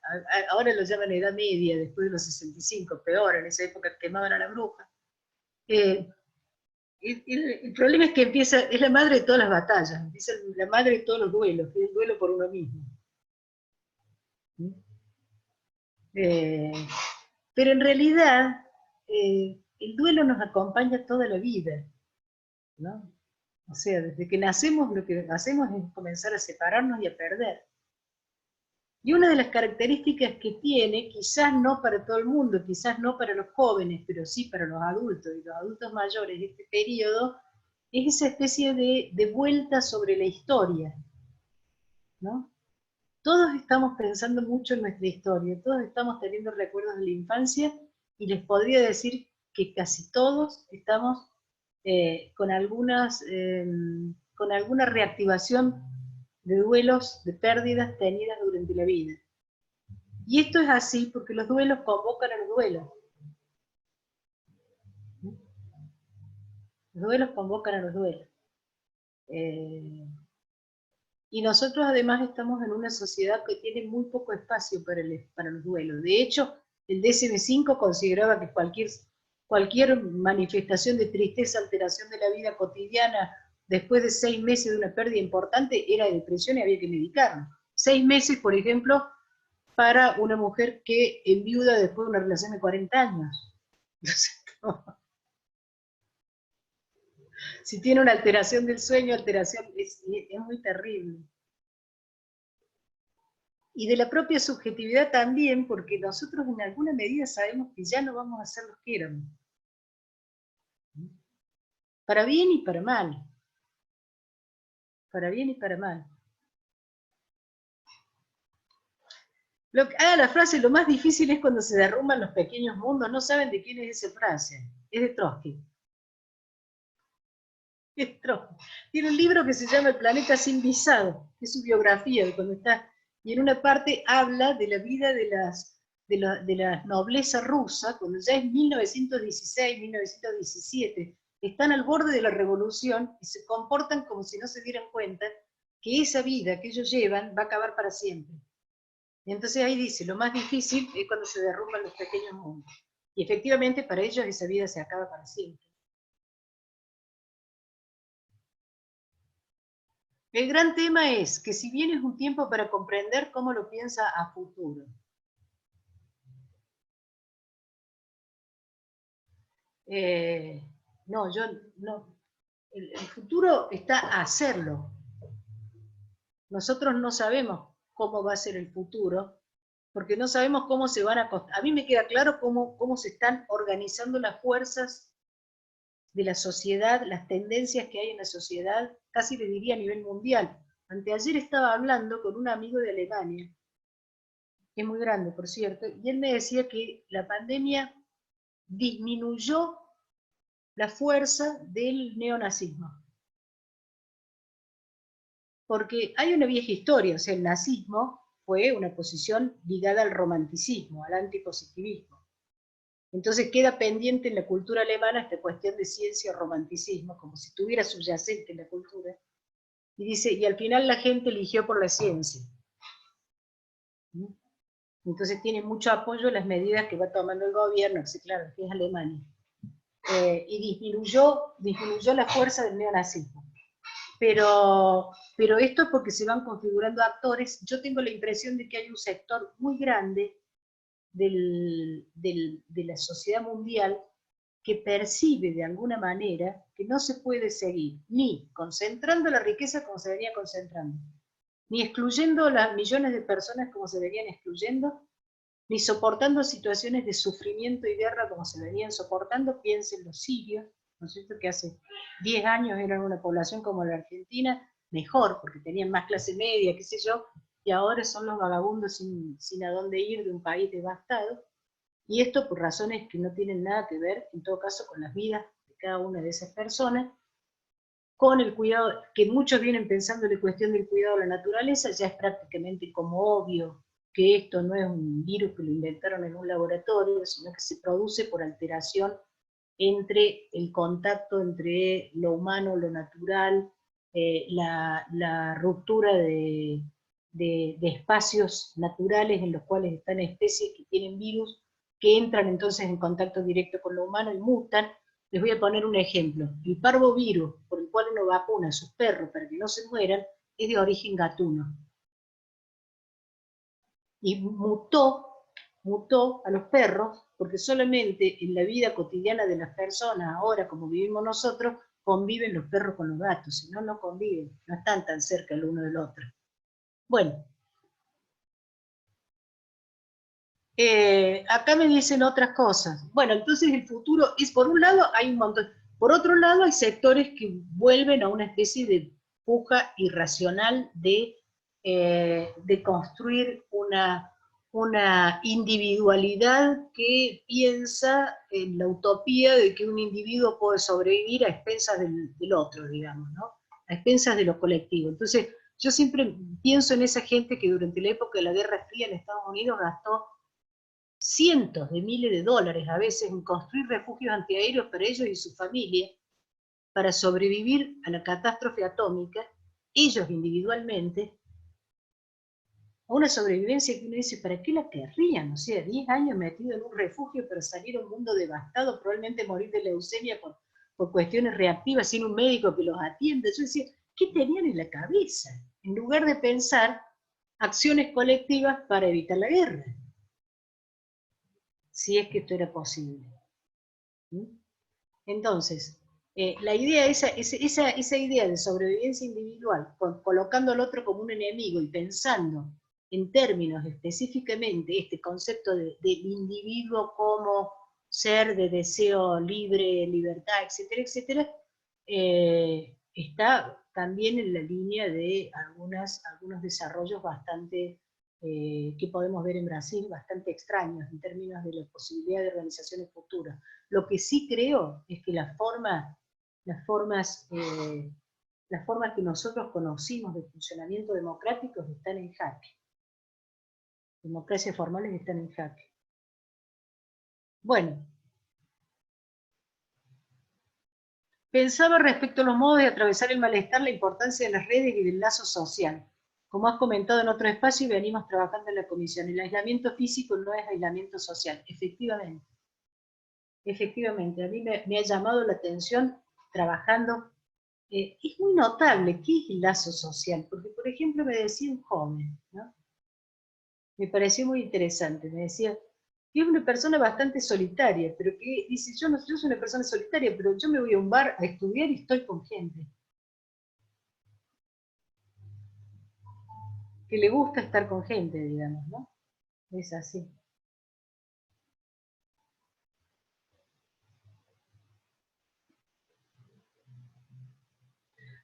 ahora lo llaman edad media, después de los 65, peor, en esa época quemaban a la bruja. El problema es que es la madre de todas las batallas, empieza la madre de todos los duelos, que es el duelo por uno mismo. Eh, pero en realidad, el duelo nos acompaña toda la vida, ¿no? O sea, desde que nacemos lo que hacemos es comenzar a separarnos y a perder. Y una de las características que tiene, quizás no para todo el mundo, quizás no para los jóvenes, pero sí para los adultos y los adultos mayores de este periodo, es esa especie de vuelta sobre la historia, ¿no? Todos estamos pensando mucho en nuestra historia, todos estamos teniendo recuerdos de la infancia y les podría decir que casi todos estamos con alguna reactivación de duelos, de pérdidas tenidas durante la vida. Y esto es así porque los duelos convocan a los duelos. Los duelos convocan a los duelos. Y nosotros además estamos en una sociedad que tiene muy poco espacio para los duelos. De hecho, el DSM-5 consideraba que cualquier manifestación de tristeza, alteración de la vida cotidiana, después de 6 meses de una pérdida importante, era de depresión y había que medicarlo. 6 meses, por ejemplo, para una mujer que enviuda después de una relación de 40 años. Entonces, no. Si tiene una alteración del sueño, es muy terrible. Y de la propia subjetividad también, porque nosotros en alguna medida sabemos que ya no vamos a ser los que éramos. Para bien y para mal. Para bien y para mal. La frase, lo más difícil es cuando se derrumban los pequeños mundos. No saben de quién es esa frase. Es de Trotsky. Es Trotsky. Tiene un libro que se llama El planeta sin visado, que es su biografía de cuando está, y en una parte habla de la vida de la nobleza rusa, cuando ya es 1916, 1917, están al borde de la revolución y se comportan como si no se dieran cuenta que esa vida que ellos llevan va a acabar para siempre. Y entonces ahí dice, lo más difícil es cuando se derrumban los pequeños mundos. Y efectivamente para ellos esa vida se acaba para siempre. El gran tema es que si bien es un tiempo para comprender cómo lo piensa a futuro. No, yo no. El futuro está a hacerlo. Nosotros no sabemos cómo va a ser el futuro, porque no sabemos cómo se van a... A mí me queda claro cómo se están organizando las fuerzas de la sociedad, las tendencias que hay en la sociedad, casi le diría a nivel mundial. Anteayer estaba hablando con un amigo de Alemania, que es muy grande, por cierto, y él me decía que la pandemia disminuyó la fuerza del neonazismo. Porque hay una vieja historia, o sea, el nazismo fue una posición ligada al romanticismo, al antipositivismo. Entonces queda pendiente en la cultura alemana esta cuestión de ciencia o romanticismo, como si estuviera subyacente en la cultura. Y dice, y al final la gente eligió por la ciencia. Entonces tiene mucho apoyo en las medidas que va tomando el gobierno, que claro, que es Alemania. Y disminuyó la fuerza del neonazismo. Pero esto es porque se van configurando actores. Yo tengo la impresión de que hay un sector muy grande de la sociedad mundial que percibe de alguna manera que no se puede seguir ni concentrando la riqueza como se venía concentrando, ni excluyendo a las millones de personas como se venían excluyendo, ni soportando situaciones de sufrimiento y guerra como se venían soportando. Piensen los sirios, ¿no es cierto?, que hace 10 años eran una población como la Argentina, mejor, porque tenían más clase media, qué sé yo, y ahora son los vagabundos sin a dónde ir de un país devastado, y esto por razones que no tienen nada que ver, en todo caso, con las vidas de cada una de esas personas, con el cuidado, que muchos vienen pensando en la cuestión del cuidado de la naturaleza, ya es prácticamente como obvio que esto no es un virus que lo inventaron en un laboratorio, sino que se produce por alteración entre el contacto entre lo humano, lo natural, la ruptura de espacios naturales en los cuales están especies que tienen virus, que entran entonces en contacto directo con lo humano y mutan. Les voy a poner un ejemplo. El parvovirus, por el cual uno vacuna a sus perros para que no se mueran, es de origen gatuno. Y mutó a los perros, porque solamente en la vida cotidiana de las personas, ahora como vivimos nosotros, conviven los perros con los gatos, si no, no conviven, no están tan cerca el uno del otro. Bueno, acá me dicen otras cosas. Bueno, entonces el futuro es, por un lado, hay un montón. Por otro lado, hay sectores que vuelven a una especie de puja irracional de construir una individualidad que piensa en la utopía de que un individuo puede sobrevivir a expensas del otro, digamos, ¿no? A expensas de lo colectivo. Entonces, yo siempre pienso en esa gente que durante la época de la Guerra Fría en Estados Unidos gastó cientos de miles de dólares a veces en construir refugios antiaéreos para ellos y su familia, para sobrevivir a la catástrofe atómica, ellos individualmente, a una sobrevivencia que uno dice, ¿para qué la querrían? O sea, 10 años metido en un refugio para salir a un mundo devastado, probablemente morir de leucemia por cuestiones reactivas, sin un médico que los atienda. Yo decía, ¿qué tenían en la cabeza? En lugar de pensar acciones colectivas para evitar la guerra, si es que esto era posible. Entonces, la idea, esa idea de sobrevivencia individual, colocando al otro como un enemigo y pensando en términos específicamente este concepto del individuo como ser de deseo libre, libertad, etcétera, etcétera, está también en la línea de algunos desarrollos bastante, que podemos ver en Brasil, bastante extraños en términos de la posibilidad de organizaciones futuras. Lo que sí creo es que las formas que nosotros conocimos de funcionamiento democrático están en jaque. Democracias formales están en jaque. Bueno, pensaba respecto a los modos de atravesar el malestar, la importancia de las redes y del lazo social. Como has comentado en otro espacio y venimos trabajando en la comisión, el aislamiento físico no es aislamiento social, efectivamente. Efectivamente, a mí me ha llamado la atención trabajando. Es muy notable qué es el lazo social, porque por ejemplo me decía un joven, ¿no? Me pareció muy interesante, me decía que es una persona bastante solitaria, pero que dice, yo soy una persona solitaria, pero yo me voy a un bar a estudiar y estoy con gente. Que le gusta estar con gente, digamos, ¿no? Es así.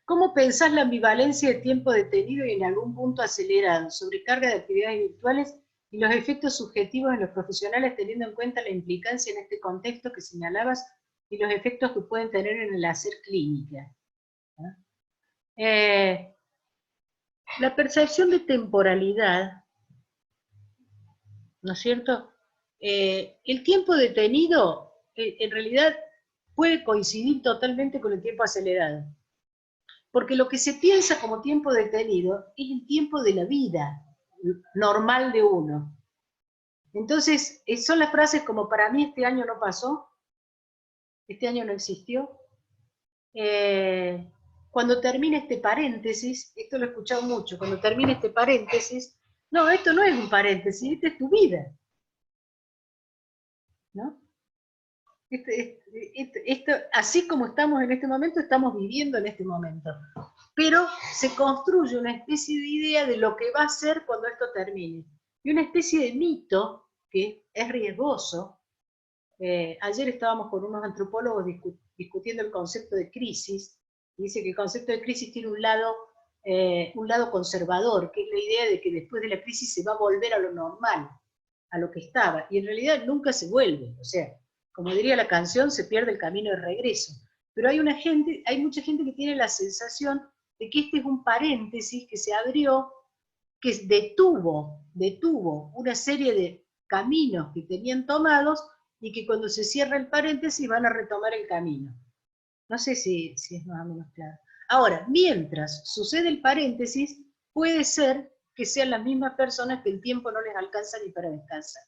¿Cómo pensás la ambivalencia de tiempo detenido y en algún punto acelerado, sobrecarga de actividades virtuales y los efectos subjetivos en los profesionales, teniendo en cuenta la implicancia en este contexto que señalabas y los efectos que pueden tener en el hacer clínica? ¿No? La percepción de temporalidad, ¿no es cierto? El tiempo detenido, en realidad, puede coincidir totalmente con el tiempo acelerado. Porque lo que se piensa como tiempo detenido es el tiempo de la vida normal de uno. Entonces, son las frases como para mí este año no pasó, este año no existió. Cuando termine este paréntesis, esto lo he escuchado mucho, cuando termine este paréntesis, no, esto no es un paréntesis, esta es tu vida. ¿No? Esto, así como estamos en este momento, estamos viviendo en este momento. Pero se construye una especie de idea de lo que va a ser cuando esto termine. Y una especie de mito que es riesgoso. Ayer estábamos con unos antropólogos discutiendo el concepto de crisis. Y dice que el concepto de crisis tiene un lado conservador, que es la idea de que después de la crisis se va a volver a lo normal, a lo que estaba. Y en realidad nunca se vuelve. O sea, como diría la canción, se pierde el camino de regreso. Pero hay mucha gente que tiene la sensación de que este es un paréntesis que se abrió, que detuvo una serie de caminos que tenían tomados y que cuando se cierra el paréntesis van a retomar el camino. No sé si es más o menos claro. Ahora, mientras sucede el paréntesis, puede ser que sean las mismas personas que el tiempo no les alcanza ni para descansar.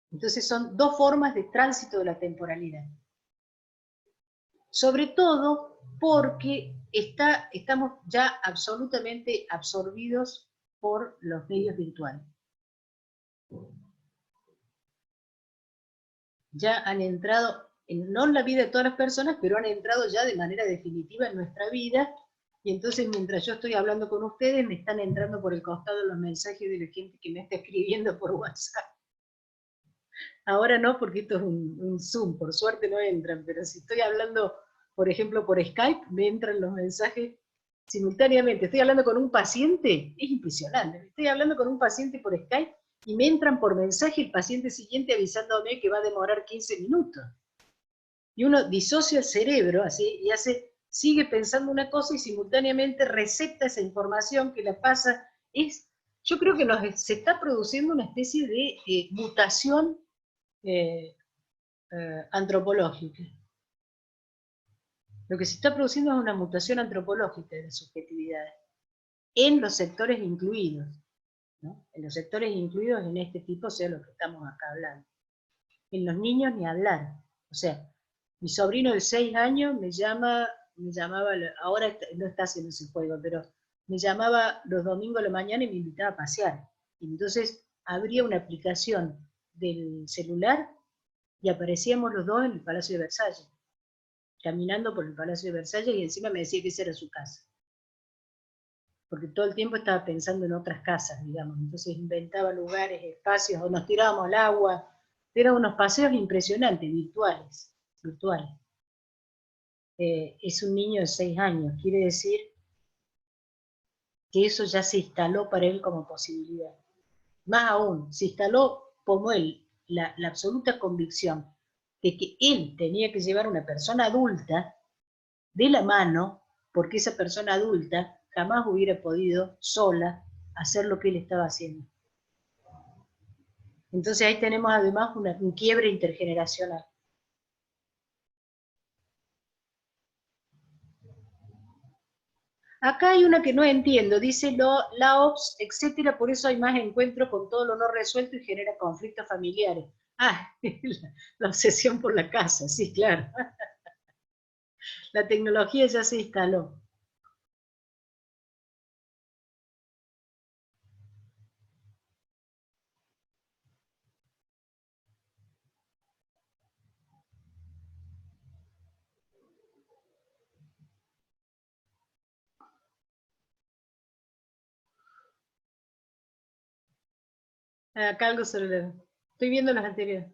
Entonces son dos formas de tránsito de la temporalidad. Sobre todo porque estamos ya absolutamente absorbidos por los medios virtuales. Ya han entrado, no en la vida de todas las personas, pero han entrado ya de manera definitiva en nuestra vida, y entonces mientras yo estoy hablando con ustedes, me están entrando por el costado los mensajes de la gente que me está escribiendo por WhatsApp. Ahora no, porque esto es un Zoom, por suerte no entran, pero si estoy hablando, por ejemplo, por Skype, me entran los mensajes simultáneamente. Estoy hablando con un paciente, es impresionante, estoy hablando con un paciente por Skype y me entran por mensaje el paciente siguiente avisándome que va a demorar 15 minutos. Y uno disocia el cerebro así y sigue pensando una cosa y simultáneamente recepta esa información que la pasa. Yo creo que se está produciendo una especie de mutación antropológica. Lo que se está produciendo es una mutación antropológica de las subjetividades, en los sectores incluidos, ¿no? En los sectores incluidos en este tipo, sea lo que estamos acá hablando. En los niños ni hablar. O sea, mi sobrino de 6 años me llamaba, ahora no está haciendo ese juego, pero me llamaba los domingos a la mañana y me invitaba a pasear. Y entonces abría una aplicación del celular y aparecíamos los dos en el Palacio de Versalles, caminando por el Palacio de Versalles, y encima me decía que esa era su casa. Porque todo el tiempo estaba pensando en otras casas, digamos. Entonces inventaba lugares, espacios, o nos tirábamos al agua. Eran unos paseos impresionantes, virtuales. Es un niño de 6 años, quiere decir que eso ya se instaló para él como posibilidad. Más aún, se instaló como él la absoluta convicción de que él tenía que llevar a una persona adulta de la mano, porque esa persona adulta jamás hubiera podido sola hacer lo que él estaba haciendo. Entonces ahí tenemos además un quiebre intergeneracional. Acá hay una que no entiendo, dice la OPS, etcétera, por eso hay más encuentro con todo lo no resuelto y genera conflictos familiares. Ah, la obsesión por la casa, sí, claro. La tecnología ya se instaló. Acá algo sobre estoy viendo las anteriores.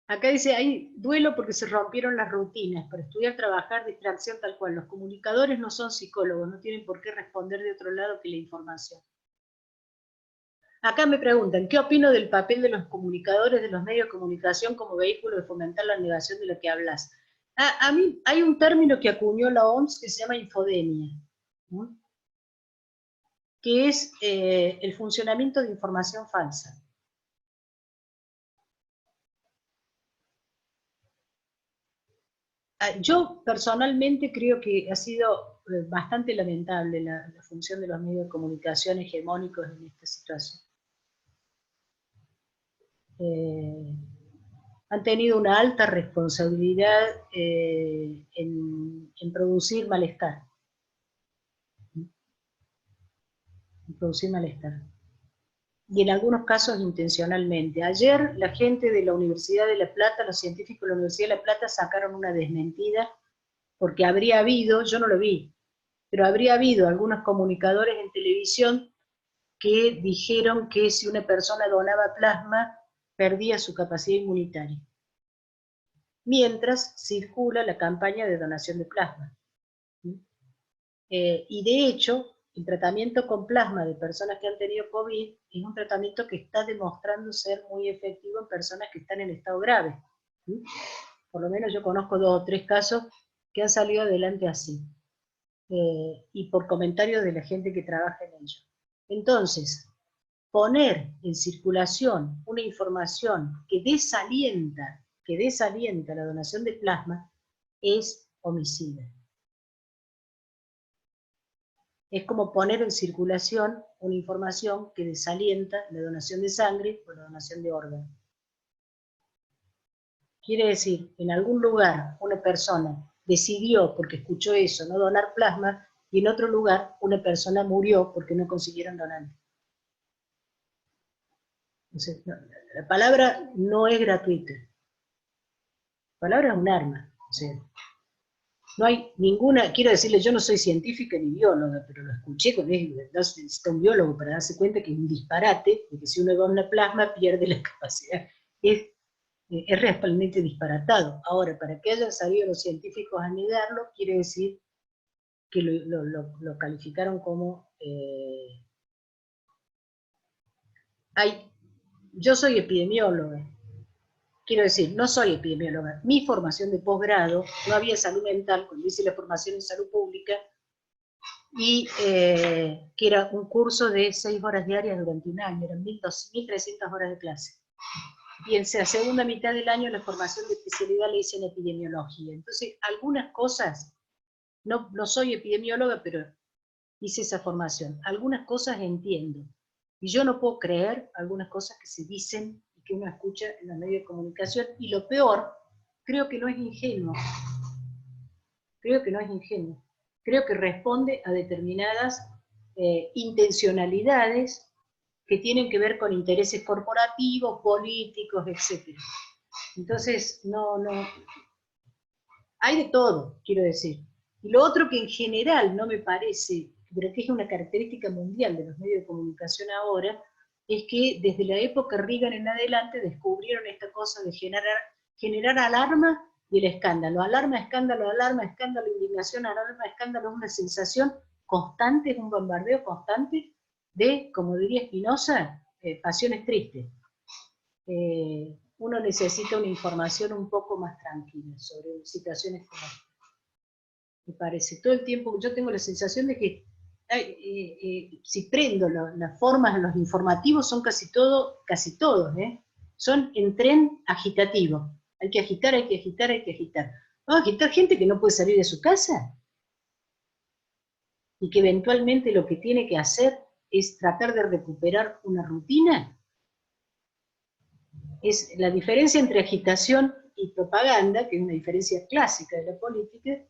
Acá dice, hay duelo porque se rompieron las rutinas, para estudiar, trabajar, distracción, tal cual. Los comunicadores no son psicólogos, no tienen por qué responder de otro lado que la información. Acá me preguntan, ¿qué opino del papel de los comunicadores de los medios de comunicación como vehículo de fomentar la negación de lo que hablas? A mí hay un término que acuñó la OMS que se llama infodemia, ¿no? Que es el funcionamiento de información falsa. Yo personalmente creo que ha sido bastante lamentable la función de los medios de comunicación hegemónicos en esta situación. Han tenido una alta responsabilidad en producir malestar. En producir malestar. Y en algunos casos intencionalmente. Ayer la gente de la Universidad de La Plata, los científicos de la Universidad de La Plata sacaron una desmentida porque habría habido, yo no lo vi, pero habría habido algunos comunicadores en televisión que dijeron que si una persona donaba plasma perdía su capacidad inmunitaria. Mientras circula la campaña de donación de plasma. Y de hecho, el tratamiento con plasma de personas que han tenido COVID es un tratamiento que está demostrando ser muy efectivo en personas que están en estado grave. Por lo menos yo conozco 2 o 3 casos que han salido adelante así. Y por comentarios de la gente que trabaja en ello. Entonces, poner en circulación una información que desalienta la donación de plasma es homicida. Es como poner en circulación una información que desalienta la donación de sangre o la donación de órganos. Quiere decir, en algún lugar una persona decidió, porque escuchó eso, no donar plasma, y en otro lugar una persona murió porque no consiguieron donar. Entonces, no, la palabra no es gratuita. La palabra es un arma. O sea, no hay ninguna, quiero decirle, yo no soy científica ni bióloga, pero lo escuché con él, no necesita un biólogo para darse cuenta que es un disparate, de que si uno dona plasma pierde la capacidad. Es realmente disparatado. Ahora, para que hayan sabido los científicos a negarlo, quiere decir que lo calificaron como... yo soy epidemióloga, quiero decir, no soy epidemióloga, mi formación de posgrado, no había salud mental, cuando hice la formación en salud pública, y que era un curso de 6 horas diarias durante un año, eran 1.300 horas de clase. y en la segunda mitad del año la formación de especialidad la hice en epidemiología. Entonces, algunas cosas, no soy epidemióloga, pero hice esa formación. Algunas cosas entiendo. Y yo no puedo creer algunas cosas que se dicen y que uno escucha en los medios de comunicación. Y lo peor, creo que no es ingenuo. Creo que no es ingenuo. Creo que responde a determinadas intencionalidades que tienen que ver con intereses corporativos, políticos, etc. Entonces, no, hay de todo, quiero decir. Y lo otro que en general no me parece, pero que es una característica mundial de los medios de comunicación ahora, es que desde la época Reagan en adelante descubrieron esta cosa de generar alarma y el escándalo. Alarma, escándalo, indignación, alarma, escándalo, es una sensación constante, es un bombardeo constante de, como diría Spinoza, pasiones tristes. Uno necesita una información un poco más tranquila sobre situaciones como esta. Me parece, todo el tiempo, yo tengo la sensación de que si prendo las formas, los informativos son casi todos, son en tren agitativo. Hay que agitar, hay que agitar, hay que agitar. Vamos a agitar gente que no puede salir de su casa y que eventualmente lo que tiene que hacer es tratar de recuperar una rutina. Es la diferencia entre agitación y propaganda, que es una diferencia clásica de la política,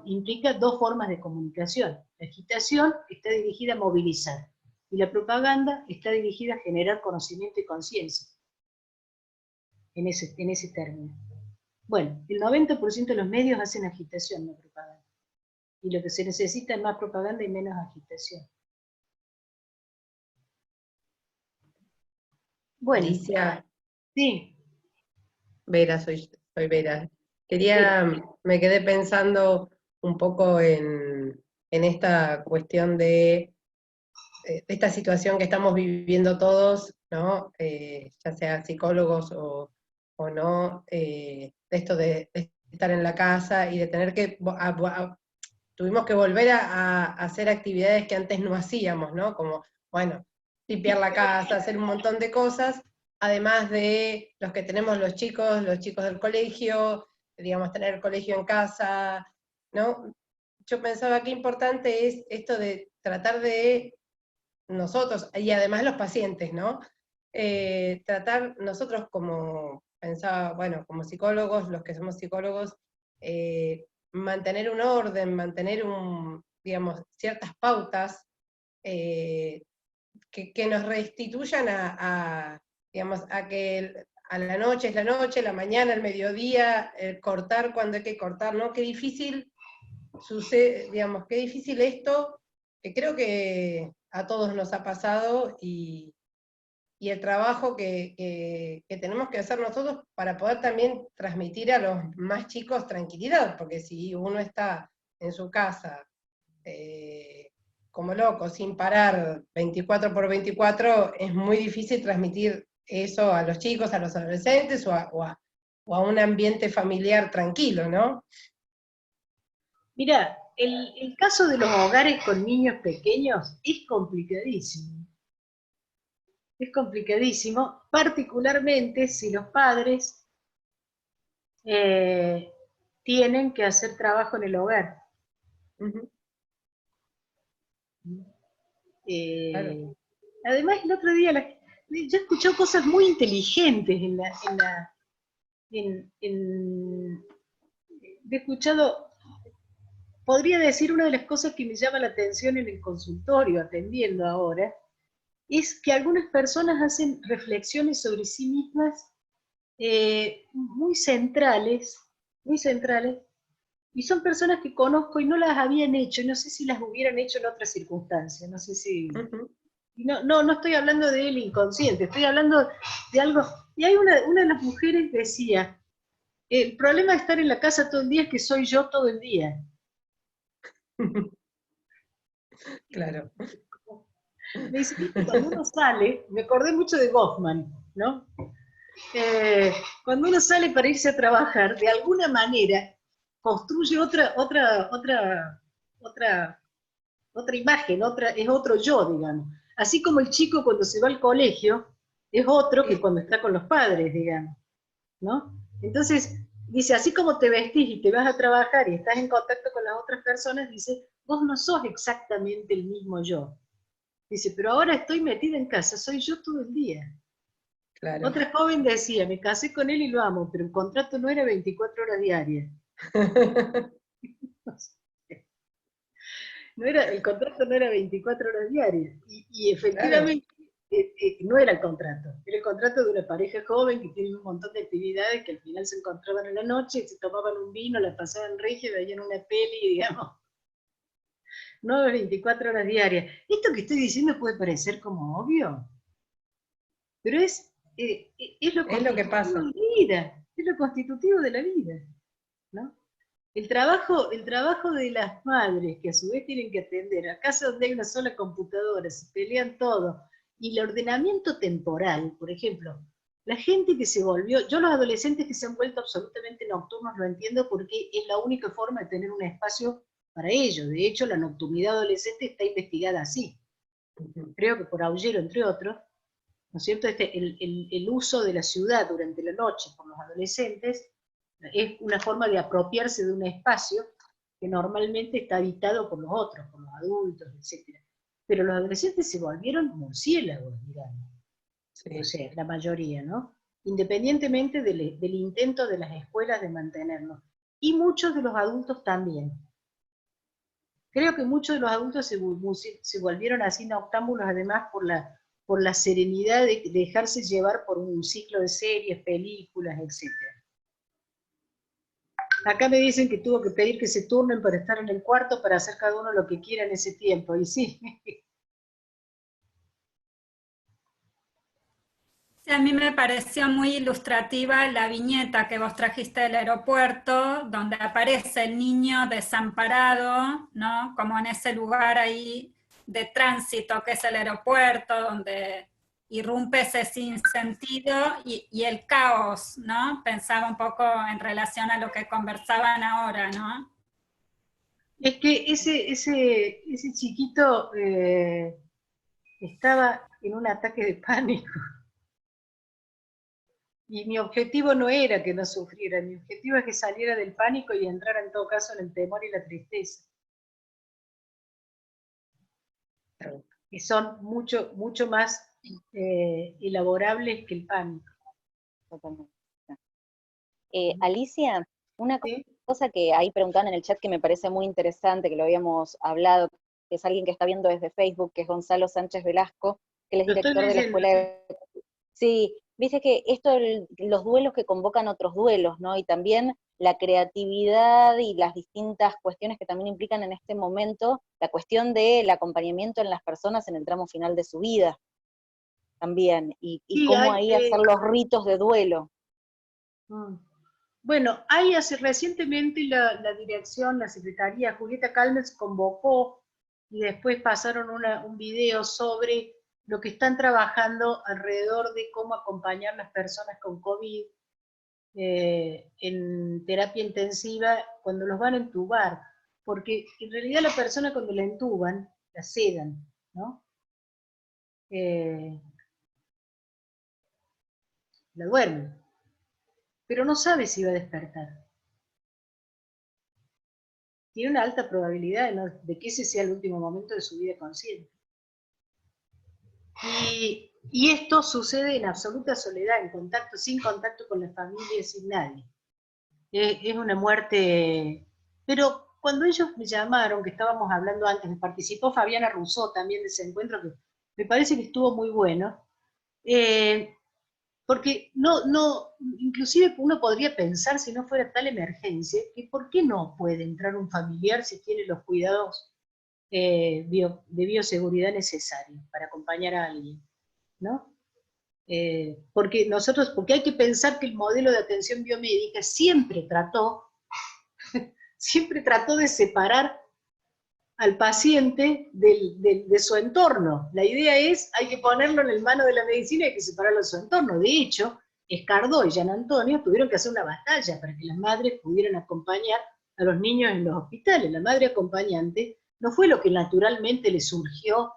implica dos formas de comunicación. La agitación está dirigida a movilizar, y la propaganda está dirigida a generar conocimiento y conciencia, en ese término. Bueno, el 90% de los medios hacen agitación, no propaganda. Y lo que se necesita es más propaganda y menos agitación. Bueno, Alicia, sí. Vera, soy Vera. Vera. Me quedé pensando un poco en esta cuestión de esta situación que estamos viviendo todos, ¿no? Ya sea psicólogos o no, esto de estar en la casa y de tener que, tuvimos que volver a hacer actividades que antes no hacíamos, ¿no? Como, bueno, limpiar la casa, hacer un montón de cosas, además de los que tenemos los chicos del colegio, digamos, tener el colegio en casa, ¿no? Yo pensaba qué importante es esto de tratar de nosotros, y además los pacientes, ¿no? Tratar nosotros como, pensaba, bueno, como psicólogos, los que somos psicólogos, mantener un orden, mantener digamos, ciertas pautas que nos restituyan digamos, a que a la noche es la noche, la mañana, el mediodía, cortar cuando hay que cortar, ¿no? Qué difícil sucede, digamos, qué difícil esto, que creo que a todos nos ha pasado, y el trabajo que tenemos que hacer nosotros para poder también transmitir a los más chicos tranquilidad, porque si uno está en su casa como loco, sin parar 24/24, es muy difícil transmitir eso a los chicos, a los adolescentes, o a un ambiente familiar tranquilo, ¿no? Mira, el caso de los hogares con niños pequeños es complicadísimo. Es complicadísimo, particularmente si los padres tienen que hacer trabajo en el hogar. Uh-huh. Claro. Además, el otro día yo he escuchado cosas muy inteligentes he escuchado, podría decir, una de las cosas que me llama la atención en el consultorio, atendiendo ahora, es que algunas personas hacen reflexiones sobre sí mismas muy centrales, y son personas que conozco y no las habían hecho, no sé si las hubieran hecho en otras circunstancias, no sé si... Uh-huh. No estoy hablando del inconsciente, estoy hablando de algo... Y hay una de las mujeres decía, el problema de estar en la casa todo el día es que soy yo todo el día. Claro. Me dice, ¿viste? Cuando uno sale, me acordé mucho de Goffman, ¿no? Cuando uno sale para irse a trabajar, de alguna manera construye otra imagen, es otro yo, digamos. Así como el chico cuando se va al colegio, es otro que cuando está con los padres, digamos, ¿no? Entonces, dice, así como te vestís y te vas a trabajar y estás en contacto con las otras personas, dice, vos no sos exactamente el mismo yo. Dice, pero ahora estoy metida en casa, soy yo todo el día. Claro. Otra joven decía, me casé con él y lo amo, pero el contrato no era 24 horas diarias. El contrato no era 24 horas diarias. Y Claro. efectivamente no era el contrato. Era el contrato de una pareja joven que tiene un montón de actividades que al final se encontraban en la noche, se tomaban un vino, la pasaban regia, veían una peli, digamos. No 24 horas diarias. Esto que estoy diciendo puede parecer como obvio, pero es lo Es lo que constitutivo pasa. de la vida. Es lo constitutivo de la vida, ¿no? El trabajo de las madres, que a su vez tienen que atender a casa donde hay una sola computadora, se pelean todo, y el ordenamiento temporal, por ejemplo, la gente que se volvió, yo los adolescentes que se han vuelto absolutamente nocturnos lo entiendo porque es la única forma de tener un espacio para ellos. De hecho, la nocturnidad adolescente está investigada así. Creo que por Aullero, entre otros, ¿no es cierto? El uso de la ciudad durante la noche por los adolescentes es una forma de apropiarse de un espacio que normalmente está habitado por los otros, por los adultos, etc. Pero los adolescentes se volvieron murciélagos, digamos. Sí. O sea, la mayoría, ¿no? Independientemente del intento de las escuelas de mantenernos. Y muchos de los adultos también. Creo que muchos de los adultos se volvieron así noctámbulos, además por la serenidad de dejarse llevar por un ciclo de series, películas, etc. Acá me dicen que tuvo que pedir que se turnen para estar en el cuarto para hacer cada uno lo que quiera en ese tiempo, y sí. Sí, a mí me pareció muy ilustrativa la viñeta que vos trajiste del aeropuerto, donde aparece el niño desamparado, ¿no? Como en ese lugar ahí de tránsito que es el aeropuerto, donde irrumpe ese sinsentido y el caos, ¿no? Pensaba un poco en relación a lo que conversaban ahora, ¿no? Es que ese chiquito estaba en un ataque de pánico. Y mi objetivo no era que no sufriera, mi objetivo es que saliera del pánico y entrara en todo caso en el temor y la tristeza. Que son mucho más elaborables que el pánico. Totalmente. Alicia, una ¿Sí? cosa que ahí preguntaban en el chat que me parece muy interesante, que lo habíamos hablado, que es alguien que está viendo desde Facebook, que es Gonzalo Sánchez Velasco, que él es Lo estoy director de la leyendo, Escuela sí. de... Sí, viste que esto, los duelos que convocan otros duelos, ¿no? Y también la creatividad y las distintas cuestiones que también implican en este momento, la cuestión del acompañamiento en las personas en el tramo final de su vida, también, y Sí, cómo ahí hacer los ritos de duelo. Bueno, recientemente la dirección, la Secretaría, Julieta Calmes convocó y después pasaron un video sobre lo que están trabajando alrededor de cómo acompañar a las personas con COVID en terapia intensiva cuando los van a entubar, porque en realidad la persona cuando la entuban, la sedan, ¿no? La duermen, pero no sabe si va a despertar. Tiene una alta probabilidad de que ese sea el último momento de su vida consciente. Y esto sucede en absoluta soledad, sin contacto con la familia, sin nadie. Es una muerte. Pero cuando ellos me llamaron, que estábamos hablando antes, me participó Fabiana Rousseau también de ese encuentro, que me parece que estuvo muy bueno, porque inclusive uno podría pensar, si no fuera tal emergencia, que ¿por qué no puede entrar un familiar si tiene los cuidados de bioseguridad necesarios para acompañar a alguien, ¿no? Porque hay que pensar que el modelo de atención biomédica siempre trató de separar al paciente de su entorno. La idea es, hay que ponerlo en el mano de la medicina y hay que separarlo de su entorno. De hecho, Escardó y Jean Antonio tuvieron que hacer una batalla para que las madres pudieran acompañar a los niños en los hospitales. La madre acompañante no fue lo que naturalmente le surgió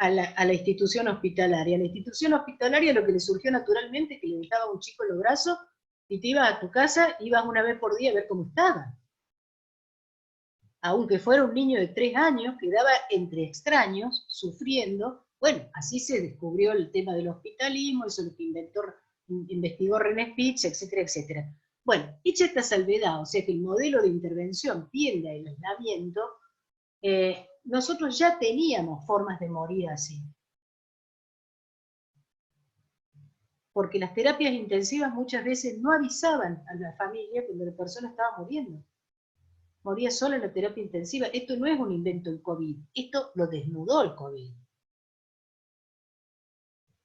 a la institución hospitalaria. A la institución hospitalaria lo que le surgió naturalmente es que le dejaba un chico en los brazos y te ibas a tu casa, ibas una vez por día a ver cómo estaba. Aunque fuera un niño de 3 años, quedaba entre extraños, sufriendo. Bueno, así se descubrió el tema del hospitalismo, eso es lo que investigó René Spitz, etcétera, etcétera. Bueno, hecha esta salvedad, o sea que el modelo de intervención tiende al aislamiento, nosotros ya teníamos formas de morir así. Porque las terapias intensivas muchas veces no avisaban a la familia cuando la persona estaba muriendo. Moría sola en la terapia intensiva. Esto no es un invento del COVID, esto lo desnudó el COVID.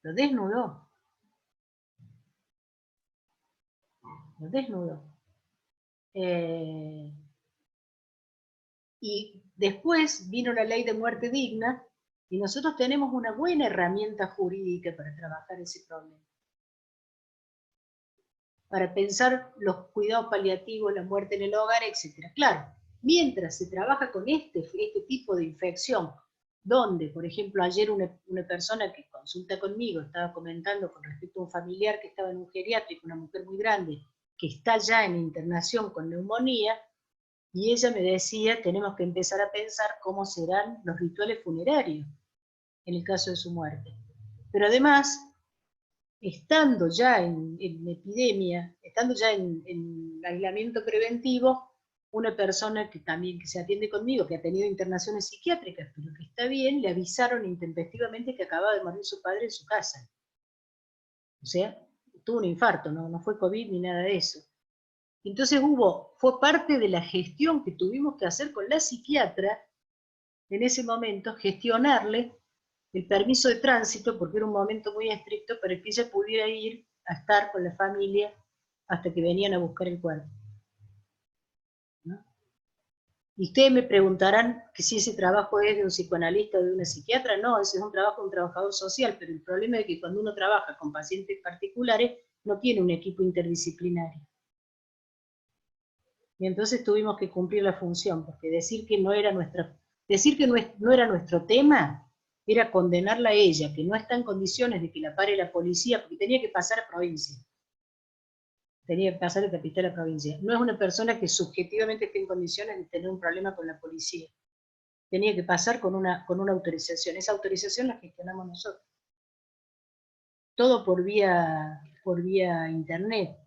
Lo desnudó. Lo desnudó. Y después vino la ley de muerte digna, y nosotros tenemos una buena herramienta jurídica para trabajar ese problema. Para pensar los cuidados paliativos, la muerte en el hogar, etc. Claro, mientras se trabaja con este tipo de infección, donde, por ejemplo, ayer una persona que consulta conmigo estaba comentando con respecto a un familiar que estaba en un geriátrico, una mujer muy grande, que está ya en internación con neumonía, y ella me decía, tenemos que empezar a pensar cómo serán los rituales funerarios en el caso de su muerte. Pero además, estando ya en epidemia, estando ya en aislamiento preventivo, una persona que también que se atiende conmigo, que ha tenido internaciones psiquiátricas, pero que está bien, le avisaron intempestivamente que acababa de morir su padre en su casa. O sea, tuvo un infarto, no fue COVID ni nada de eso. Entonces fue parte de la gestión que tuvimos que hacer con la psiquiatra, en ese momento, gestionarle el permiso de tránsito, porque era un momento muy estricto, para que ella pudiera ir a estar con la familia hasta que venían a buscar el cuerpo. ¿No? Y ustedes me preguntarán que si ese trabajo es de un psicoanalista o de una psiquiatra. No, ese es un trabajo de un trabajador social, pero el problema es que cuando uno trabaja con pacientes particulares, no tiene un equipo interdisciplinario. Y entonces tuvimos que cumplir la función, porque decir que no era nuestro tema era condenarla a ella, que no está en condiciones de que la pare la policía, porque tenía que pasar a provincia. Tenía que pasar de capital a provincia. No es una persona que subjetivamente esté en condiciones de tener un problema con la policía. Tenía que pasar con una autorización. Esa autorización la gestionamos nosotros. Todo por vía internet.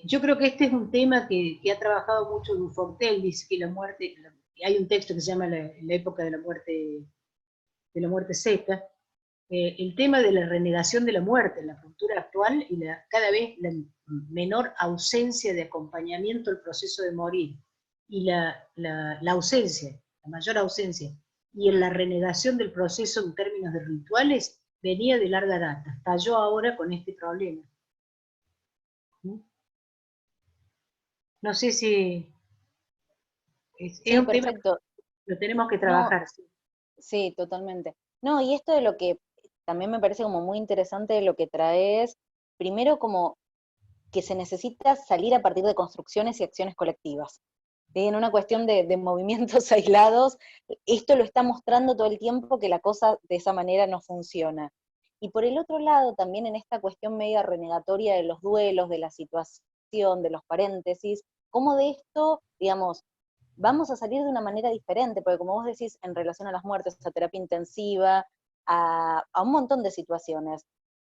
Yo creo que este es un tema que ha trabajado mucho Dufortel, dice que la muerte, hay un texto que se llama la época de la muerte Z, el tema de la renegación de la muerte en la cultura actual y cada vez la menor ausencia de acompañamiento al proceso de morir, y la ausencia, la mayor ausencia, y en la renegación del proceso en términos de rituales, venía de larga data, estalló ahora con este problema. No sé si es Sí, un perfecto. tema que lo tenemos que trabajar. No, sí, totalmente. No, y esto de lo que también me parece como muy interesante de lo que traes, primero como que se necesita salir a partir de construcciones y acciones colectivas. ¿Sí? En una cuestión de movimientos aislados, esto lo está mostrando todo el tiempo que la cosa de esa manera no funciona. Y por el otro lado, también en esta cuestión media renegatoria de los duelos, de la situación, de los paréntesis, cómo de esto, digamos, vamos a salir de una manera diferente, porque como vos decís, en relación a las muertes, a terapia intensiva, a un montón de situaciones,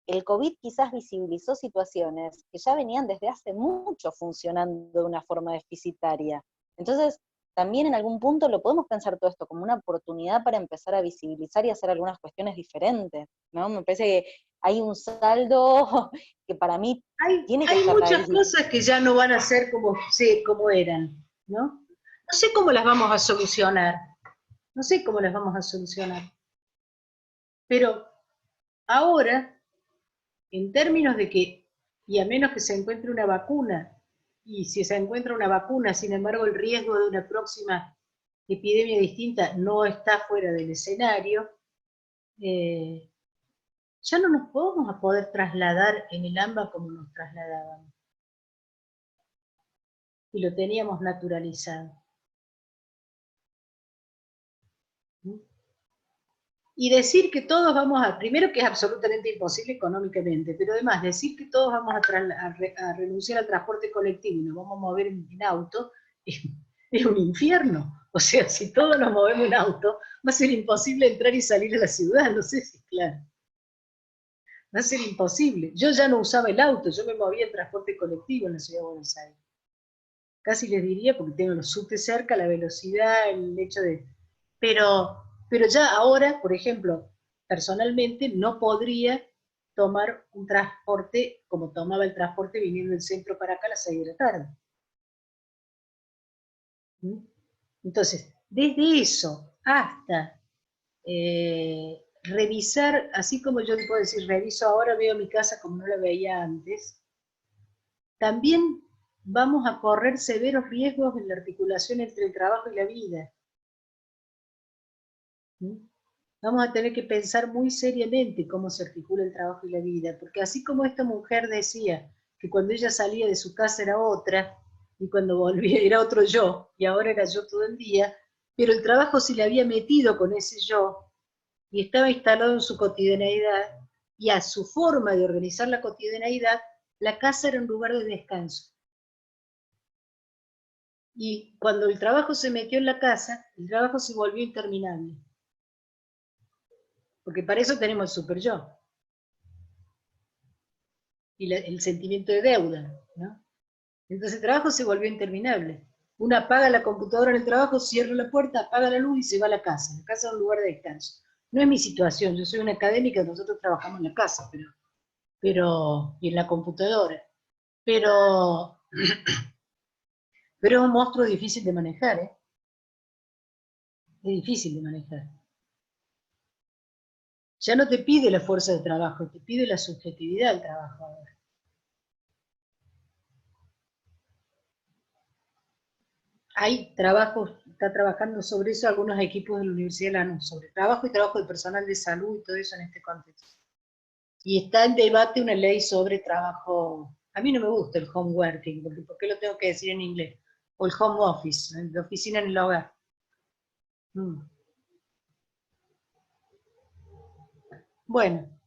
el COVID quizás visibilizó situaciones que ya venían desde hace mucho funcionando de una forma deficitaria. Entonces, también en algún punto lo podemos pensar todo esto como una oportunidad para empezar a visibilizar y hacer algunas cuestiones diferentes, ¿no? Me parece que hay un saldo que para mí tiene que Hay estar muchas ahí. cosas que ya no van a ser como eran, ¿no? No sé cómo las vamos a solucionar, no sé cómo las vamos a solucionar, pero ahora, en términos de que, y a menos que se encuentre una vacuna, y si se encuentra una vacuna, sin embargo el riesgo de una próxima epidemia distinta no está fuera del escenario, ya no nos podemos a poder trasladar en el AMBA como nos trasladábamos. Y lo teníamos naturalizado. Y decir que todos vamos a, primero que es absolutamente imposible económicamente, pero además decir que todos vamos a renunciar al transporte colectivo y nos vamos a mover en auto, es un infierno. O sea, si todos nos movemos en auto, va a ser imposible entrar y salir a la ciudad, no sé si es claro. Va a ser imposible. Yo ya no usaba el auto, yo me movía en transporte colectivo en la ciudad de Buenos Aires. Casi les diría, porque tengo los subtes cerca, la velocidad, el hecho de... Pero ya ahora, por ejemplo, personalmente no podría tomar un transporte como tomaba el transporte viniendo del centro para acá a las 6 de la tarde. ¿Mm? Entonces, desde eso hasta revisar, así como yo puedo decir, reviso ahora, veo mi casa como no la veía antes, también vamos a correr severos riesgos en la articulación entre el trabajo y la vida. Vamos a tener que pensar muy seriamente cómo se articula el trabajo y la vida, porque así como esta mujer decía que cuando ella salía de su casa era otra, y cuando volvía era otro yo, y ahora era yo todo el día, pero el trabajo se le había metido con ese yo, y estaba instalado en su cotidianeidad, y a su forma de organizar la cotidianeidad, la casa era un lugar de descanso. Y cuando el trabajo se metió en la casa, el trabajo se volvió interminable. Porque para eso tenemos el super yo. Y el sentimiento de deuda, ¿no? Entonces el trabajo se volvió interminable. Uno apaga la computadora en el trabajo, cierra la puerta, apaga la luz y se va a la casa. La casa es un lugar de descanso. No es mi situación, yo soy una académica, nosotros trabajamos en la casa, y en la computadora. Pero es un monstruo difícil de manejar, ¿eh? Es difícil de manejar. Ya no te pide la fuerza de trabajo, te pide la subjetividad del trabajo ahora. Hay trabajos, está trabajando sobre eso algunos equipos de la Universidad de Lanús, sobre trabajo y trabajo de personal de salud y todo eso en este contexto. Y está en debate una ley sobre trabajo, a mí no me gusta el home working, porque ¿por qué lo tengo que decir en inglés? O el home office, la oficina en el hogar. Bueno.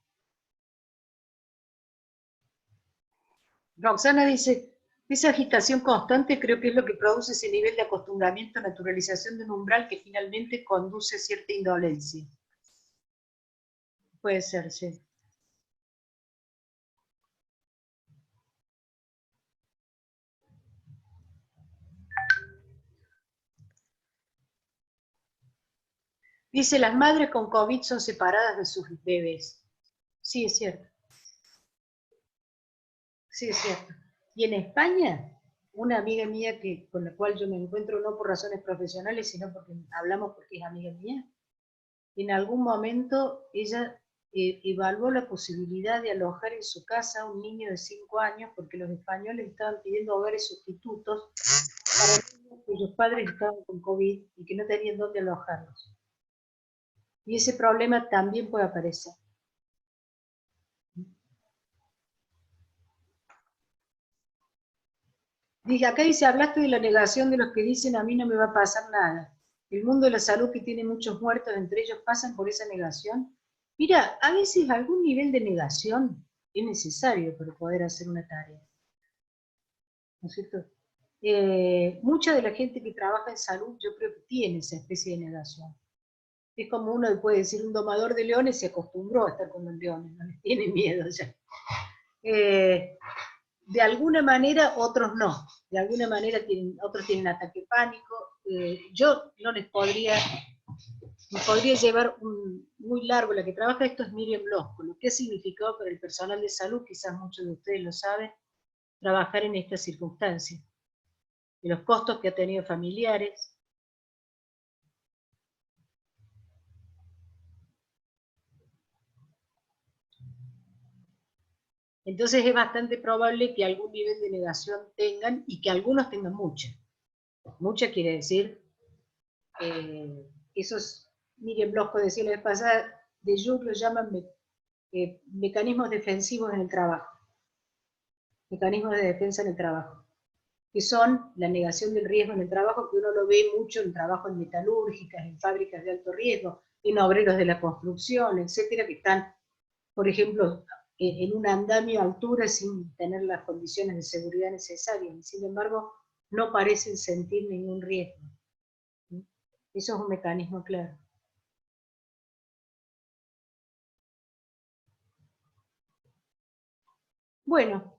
Roxana dice, esa agitación constante creo que es lo que produce ese nivel de acostumbramiento, naturalización de un umbral que finalmente conduce a cierta indolencia. Puede ser, sí. Dice, las madres con COVID son separadas de sus bebés. Sí, es cierto. Sí, es cierto. Y en España, una amiga mía con la cual yo me encuentro no por razones profesionales, sino porque hablamos porque es amiga mía, en algún momento ella evaluó la posibilidad de alojar en su casa a un niño de 5 años porque los españoles estaban pidiendo hogares sustitutos para niños cuyos padres estaban con COVID y que no tenían dónde alojarlos. Y ese problema también puede aparecer. Acá dice, hablaste de la negación de los que dicen a mí no me va a pasar nada. El mundo de la salud que tiene muchos muertos, entre ellos pasan por esa negación. Mira, a veces algún nivel de negación es necesario para poder hacer una tarea. ¿No es cierto? Mucha de la gente que trabaja en salud yo creo que tiene esa especie de negación. Es como uno puede decir, un domador de leones se acostumbró a estar con los leones, no les tiene miedo ya. De alguna manera otros no, de alguna manera otros tienen ataque pánico. Yo no les podría llevar muy largo, la que trabaja esto es Miriam Losco, lo que ha significado para el personal de salud, quizás muchos de ustedes lo saben, trabajar en estas circunstancias, de los costos que ha tenido familiares. Entonces es bastante probable que algún nivel de negación tengan y que algunos tengan mucha. Mucha quiere decir, esos, Miriam Blosco decía la vez pasada, de Jung lo llaman mecanismos defensivos en el trabajo. Mecanismos de defensa en el trabajo. Que son la negación del riesgo en el trabajo, que uno lo ve mucho en trabajos metalúrgicas, en fábricas de alto riesgo, en obreros de la construcción, etcétera, que están, por ejemplo, en un andamio a altura sin tener las condiciones de seguridad necesarias, y sin embargo no parecen sentir ningún riesgo. Eso es un mecanismo claro. Bueno.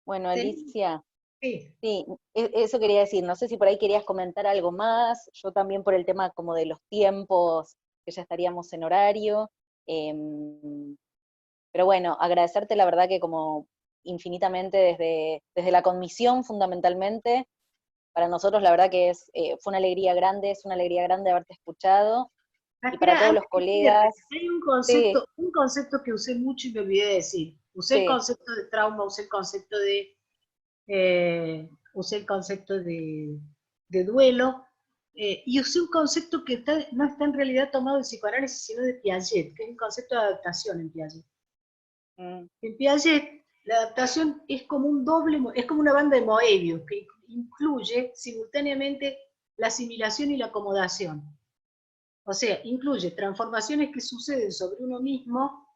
Bueno, Alicia, Sí. sí, eso quería decir, no sé si por ahí querías comentar algo más, yo también por el tema como de los tiempos, que ya estaríamos en horario, pero bueno, agradecerte la verdad que como infinitamente desde la comisión fundamentalmente, para nosotros la verdad que fue una alegría grande, es una alegría grande haberte escuchado, y para todos los colegas. Hay Sí, un concepto que usé mucho y me olvidé de decir. Usé el concepto de trauma, usé el concepto de duelo, y usé un concepto que no está en realidad tomado de psicoanálisis, sino de Piaget, que es el concepto de adaptación en Piaget. En Piaget, la adaptación es como es como una banda de Moebius, que incluye simultáneamente la asimilación y la acomodación. O sea, incluye transformaciones que suceden sobre uno mismo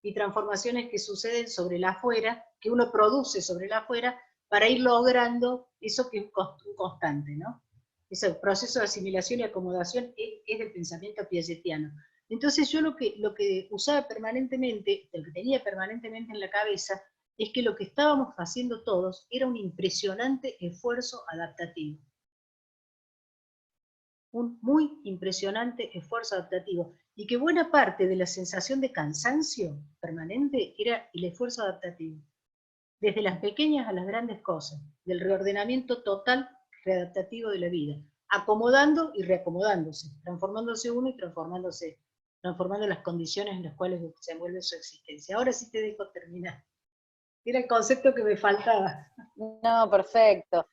y transformaciones que suceden sobre el afuera, que uno produce sobre el afuera, para ir logrando eso que es un constante, ¿no? Ese proceso de asimilación y acomodación es del pensamiento piagetiano. Entonces yo lo que usaba permanentemente, lo que tenía permanentemente en la cabeza, es que lo que estábamos haciendo todos era un impresionante esfuerzo adaptativo. Un muy impresionante esfuerzo adaptativo, y que buena parte de la sensación de cansancio permanente era el esfuerzo adaptativo, desde las pequeñas a las grandes cosas, del reordenamiento total readaptativo de la vida, acomodando y reacomodándose, transformándose uno y transformando las condiciones en las cuales se envuelve su existencia. Ahora sí te dejo terminar. Era el concepto que me faltaba. No, perfecto.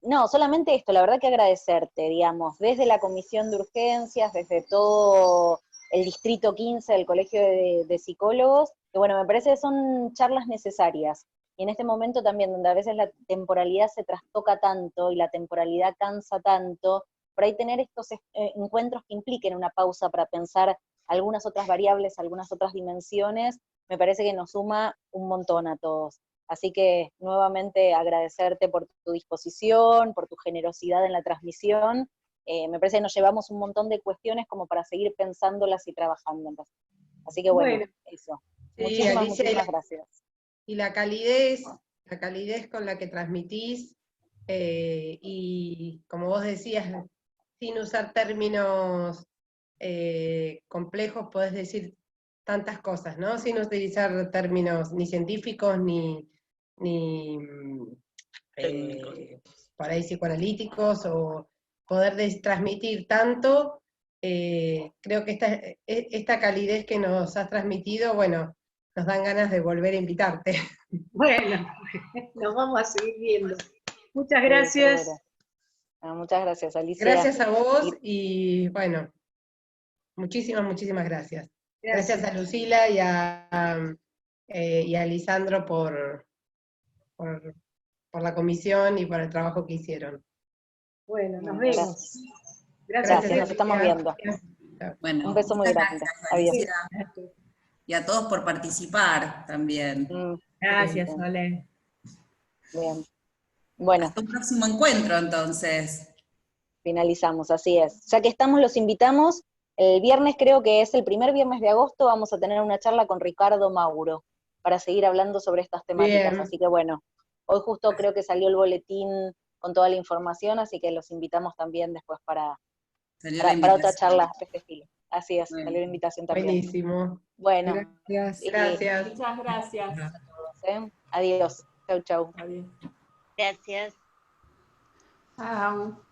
No, solamente esto, la verdad que agradecerte, digamos, desde la Comisión de Urgencias, desde todo el Distrito 15 del Colegio de Psicólogos, que bueno, me parece que son charlas necesarias. Y en este momento también, donde a veces la temporalidad se trastoca tanto y la temporalidad cansa tanto, por ahí tener estos encuentros que impliquen una pausa para pensar algunas otras variables, algunas otras dimensiones, me parece que nos suma un montón a todos. Así que nuevamente agradecerte por tu disposición, por tu generosidad en la transmisión. Me parece que nos llevamos un montón de cuestiones como para seguir pensándolas y trabajándolas. Así que bueno, eso. Sí, Muchísimas gracias. Y la calidez con la que transmitís, y como vos decías, sin usar términos complejos, podés decir tantas cosas, ¿no? Sin utilizar términos ni científicos ni por ahí psicoanalíticos, o poder transmitir tanto. Creo que esta calidez que nos has transmitido, bueno, nos dan ganas de volver a invitarte. Bueno, nos vamos a seguir viendo. Muchas gracias. Sí, muchas gracias, Alicia. Gracias a vos y bueno, muchísimas gracias. Gracias a Lucila y a Lisandro por la comisión y por el trabajo que hicieron. Bueno, nos vemos. Gracias, nos estamos viendo. Bueno, un beso muy grande. Adiós. Y a todos por participar también. Gracias, Ole. Bien. Bueno. Hasta un próximo encuentro, entonces. Finalizamos, así es. Ya que estamos, los invitamos. El viernes, creo que es el primer viernes de agosto, vamos a tener una charla con Ricardo Mauro para seguir hablando sobre estas temáticas. Bien. Así que bueno, hoy justo creo que salió el boletín con toda la información, así que los invitamos también después para otra charla de este estilo. Así es, salió la invitación también. Buenísimo. Bueno. Gracias. Muchas gracias. Adiós. Chau, chau. Adiós. Gracias. Chao.